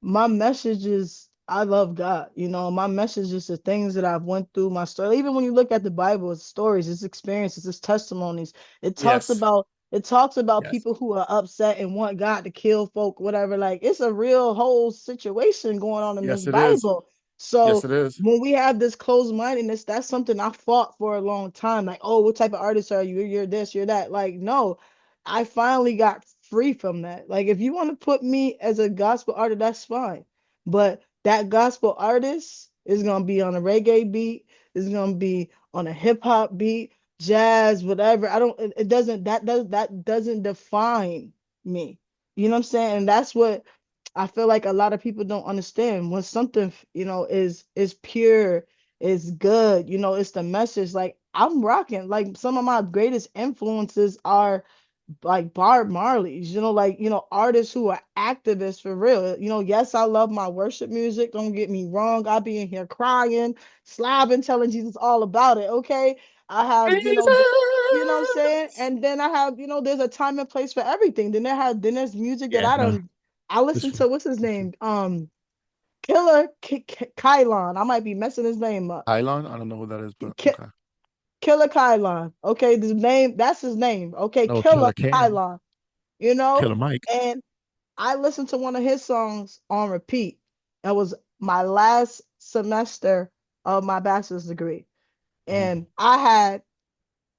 My message is I love God. My message is the things that I've went through, my story. Even when you look at the Bible, it's stories, it's experiences, it's testimonies. It talks Yes, about it talks about yes, people who are upset and want God to kill folk, whatever. Like it's a real whole situation going on in this yes, it is. Bible. Yes, So it is. when we have this closed mindedness, that's something I fought for a long time. Like, oh, what type of artist are you? You're this, you're that. Like, no, I finally got free from that. Like, if you want to put me as a gospel artist, that's fine. But that gospel artist is gonna be on a reggae beat, is gonna be on a hip hop beat, jazz, whatever. I don't. It doesn't. That doesn't define me. You know what I'm saying? And that's what I feel like a lot of people don't understand. When something is pure, is good. It's the message. Like I'm rocking. Like some of my greatest influences are like Bob Marley's, like, artists who are activists for real. Yes, I love my worship music. Don't get me wrong. I be in here crying, slobbing, telling Jesus all about it. Okay. I have, what I'm saying? Jesus. And then I have, there's a time and place for everything. Then there's music that Yeah, no, I it's listen true. to, what's his It's true. name? Killer Kylon. I might be messing his name up. Pylon? I don't know who that is, but Ki- okay. Killer Kylon. Okay, that's his name. Okay, No, Killer Killer Cam, Kylon, you know? Killer Mike. And I listened to one of his songs on repeat. It was my last semester of my bachelor's degree. Mhm. And I had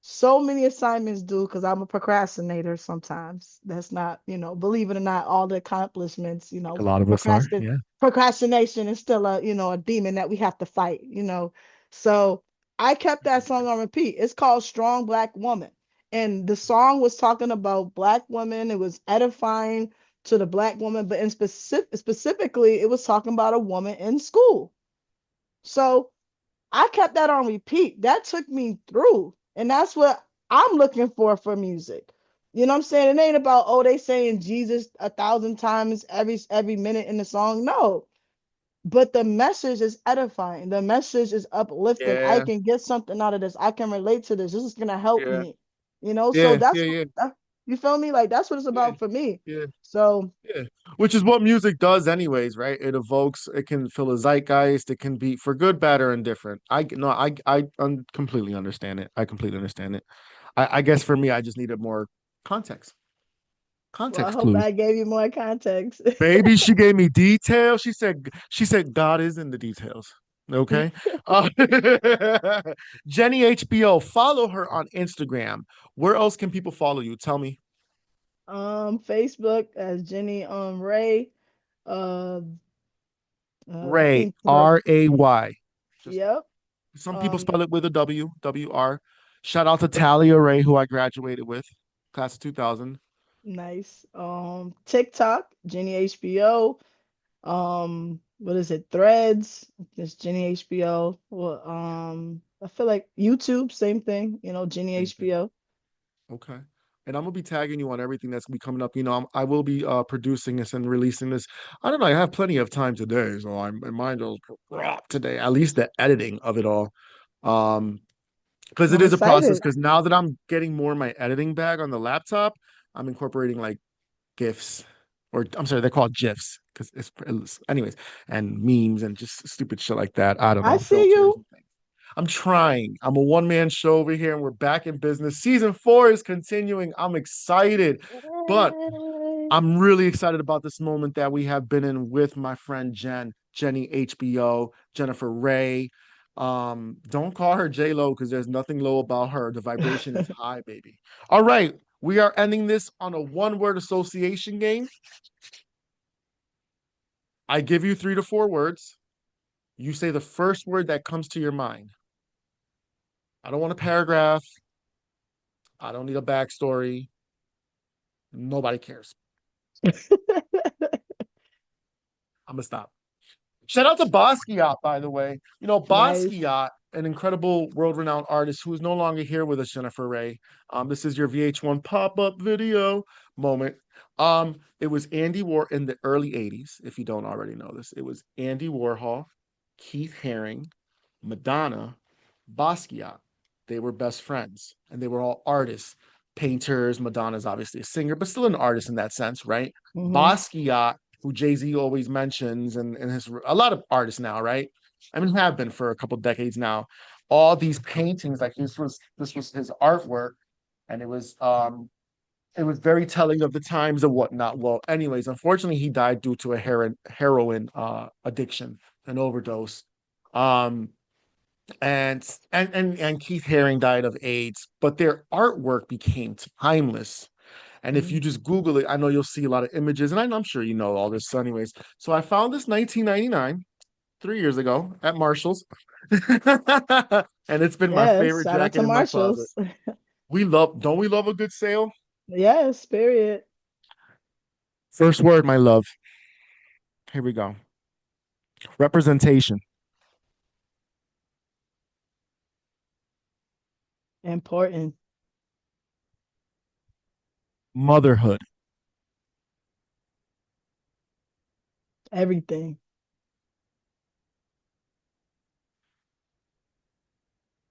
so many assignments due because I'm a procrastinator sometimes. That's not, believe it or not, all the accomplishments, A lot of us are. Yeah. procrastination is still a demon that we have to fight. So I kept that song on repeat. It's called Strong Black Woman. And the song was talking about black women. It was edifying to the black woman, but specifically, it was talking about a woman in school. So I kept that on repeat. That took me through. And that's what I'm looking for music. You know what I'm saying? It ain't about, oh, they saying Jesus 1,000 times every minute in the song. No. But the message is edifying. The message is uplifting. I Yeah. can get something out of this. I can relate to this. This is gonna help Yeah. me. So Yeah. that's Yeah. what Yeah. you feel me? Like that's what it's Yeah. about for me. Yeah. So Yeah. Which is what music does, anyways, right? It evokes, it can fill a zeitgeist, it can be for good, bad, or indifferent. I completely understand it. I completely understand it. I guess for me, I just needed more context. well, I Context hope clues. I gave you more context. Baby, she gave me details. She said God is in the details. Okay. Uh, Jenny H.B.O. Follow her on Instagram. Where else can people follow you? Tell me. Facebook as Jenny Ray. Uh, I Ray, think Ray. Just yep. some people Um, spell it with a W, W R. Shout out to Talia Ray, who I graduated with, class of 2000. Nice. TikTok, Jenny HBO. What is it? Threads, just Jenny HBO. Well, I feel like YouTube, same thing, Jenny Same thing. HBO. Okay. And I'm gonna be tagging you on everything that's gonna be coming up. I will be producing this and releasing this. I don't know. I have plenty of time today, so my mind will drop today. At least the editing of it all, um, because it I'm is a process. excited. Because now that I'm getting more of my editing bag on the laptop, I'm incorporating like GIFs, or I'm sorry, they're called GIFs because anyways, and memes and just stupid shit like that. I don't I know, see filters. you. I'm trying. I'm a one man show over here, and we're back in business. Season 4 is continuing. I'm excited, but Yay. I'm really excited about this moment that we have been in with my friend Jenny HBO, Jennifer Ray. Don't call her J Lo because there's nothing low about her. The vibration is high, baby. All right, we are ending this on a one word association game. I give you 3 to 4 words. You say the first word that comes to your mind. I don't want a paragraph. I don't need a backstory. Nobody cares. I'm gonna stop. Shout out to Basquiat, by the way. Nice. Basquiat, an incredible world-renowned artist who is no longer here with us, Jennifer Ray. This is your VH1 pop-up video moment. It was Andy War in the early 80s, if you don't already know this. It was Andy Warhol, Keith Haring, Madonna, Basquiat. They were best friends, and they were all artists, painters. Madonna's obviously a singer, but still an artist in that sense, right? Hmm. Basquiat, who Jay-Z always mentions, and his a lot of artists now, right? I mean, have been for a couple decades now. All these paintings, like this was his artwork, and it was very telling of the times and whatnot. Well, anyways, unfortunately, he died due to a heroin addiction, an overdose. Um, and Keith Haring died of AIDS, but their artwork became timeless. And if you just Google it, I know you'll see a lot of images, and I'm sure you know all this, anyways. So I found this 1999, 3 years ago, at Marshall's, and it's been my Yes, favorite shout out to jacket in my closet. Marshalls. Don't we love a good sale? Yes, period. First word, my love. Here we go. Representation, Important. motherhood, Everything.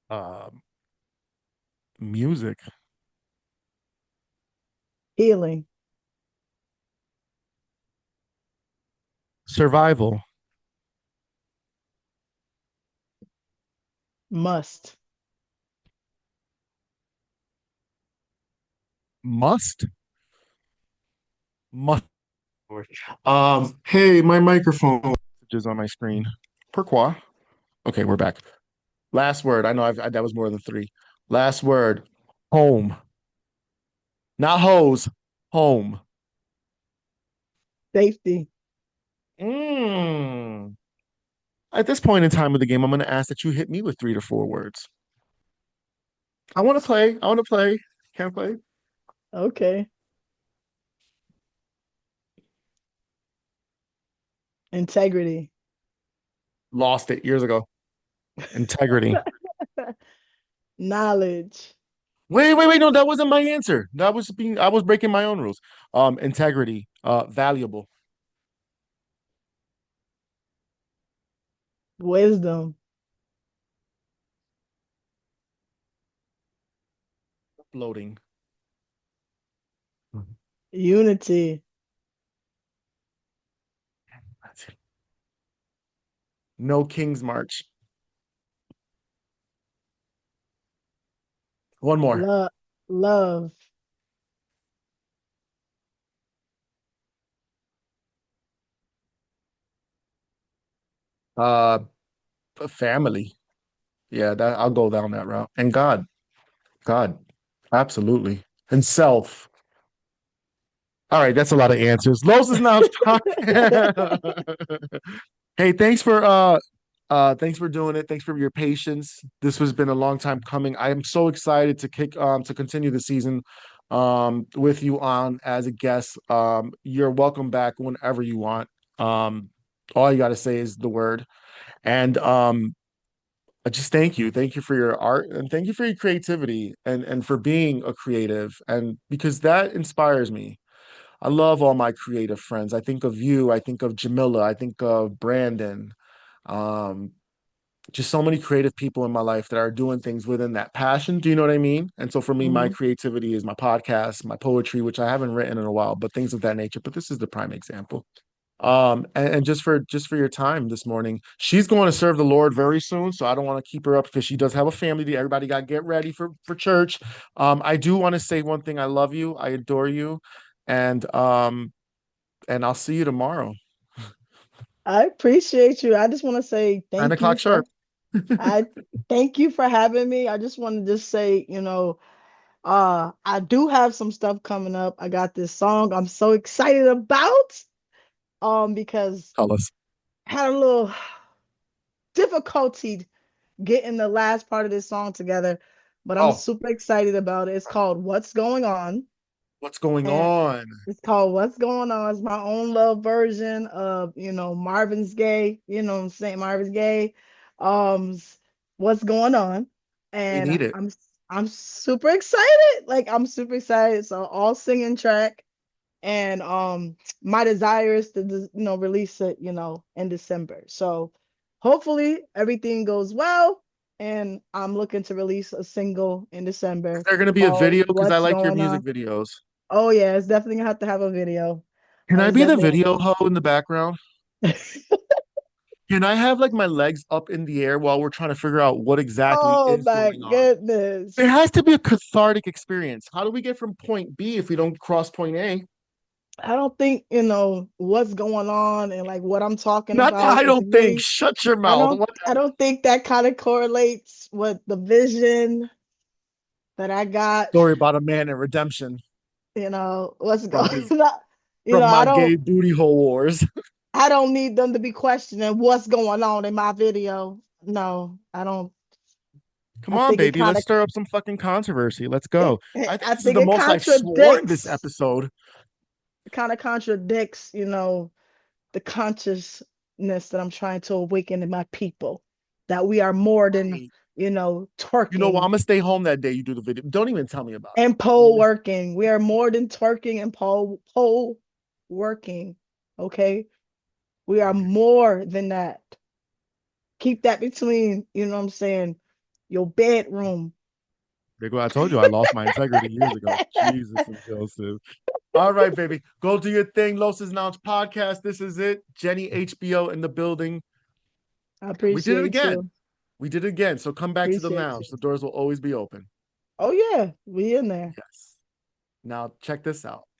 uh, music, Healing. survival, Must. must, must. Hey, my microphone is on my screen. Pourquoi? Okay, we're back. Last word. I know that was more than three. Last word. Home. Not hose. Home. Safety. Mm. At this point in time of the game, I'm going to ask that you hit me with 3 to 4 words. I want to play. I want to play. Can't play. Okay. Integrity. Lost it years ago. Integrity. Knowledge. Wait, wait, wait. No, that wasn't my answer. I was breaking my own rules. Integrity. Valuable. Wisdom. Floating. Unity. No King's March. One more. Love. Love. Uh, family. Yeah, that I'll go down that route. And God, absolutely. And self. All right, that's a lot of answers. Los is now talking. Hey, thanks for doing it. Thanks for your patience. This has been a long time coming. I am so excited to continue the season. with you on as a guest. You're welcome back whenever you want. Um, all you got to say is the word. And I just thank you. Thank you for your art and thank you for your creativity and for being a creative. And because that inspires me. I love all my creative friends. I think of you, I think of Jamila, I think of Brandon. Um, just so many creative people in my life that are doing things within that passion. Do you know what I mean? And so for me, my Hmm. creativity is my podcast, my poetry, which I haven't written in a while, but things of that nature. But this is the prime example. And just for your time this morning, she's going to serve the Lord very soon, so I don't want to keep her up because she does have a family. Everybody got to get ready for church. I do want to say one thing: I love you, I adore you, and and I'll see you tomorrow, I appreciate you. I just want to say 9 o'clock sharp. I thank you for having me. I just want to just say, I do have some stuff coming up. I got this song I'm so excited about. Because Tell us. I had a little difficulty getting the last part of this song together, but I'm Oh, super excited about it. It's called What's Going On. what's going And on? it's called What's Going On. It's my own little version of, Marvin's Gaye, what I'm saying, Marvin's Gaye. Um, What's Going On. We And need it. I'm super excited. Like I'm super excited. So all singing track. And my desire is to release it, in December. So hopefully everything goes well. And I'm looking to release a single in Is December there going to be a called video? Because I What's like your Going music On. videos. Oh yeah, it's definitely gonna have a video. Can I It's be the definitely video ho in the background? Can I have like my legs up in the air while we're trying to figure out what exactly Oh is my going on? It goodness. has to be a cathartic experience. How do we get from point B if we don't cross point A? I don't think, what's going on and like what I'm talking Not that about I is don't think. really Shut your I mouth. don't I don't think that kind of correlates with the vision that I got, Story about a man in redemption what's from going his on. from I my don't gay booty hole wars. I don't need them to be questioning what's going on in my video. No, I don't. Come I on, think it baby. kind Let's of stir up some fucking controversy. Let's go. I think I this is think the it most I've sworn this contradicts episode. the consciousness that I'm trying to awaken in my people, that we are more than, Honey, you know what? twerking I'm gonna stay home that day you do the video. Don't even tell me about and it. pole working. We are more than twerking and pole working. Okay. We are more than that. Keep that between, what I'm saying, your bedroom. Big I told you I lost my integrity years ago. Jesus and Joseph. All right, baby. Go do your thing. Los Announce podcast. This is it. Jenny HBO in the building. I We did it appreciate again. you. We did it again. So come back to the Appreciate lounge. you. The doors will always be open. Oh yeah, we in there. Yes. Now check this out.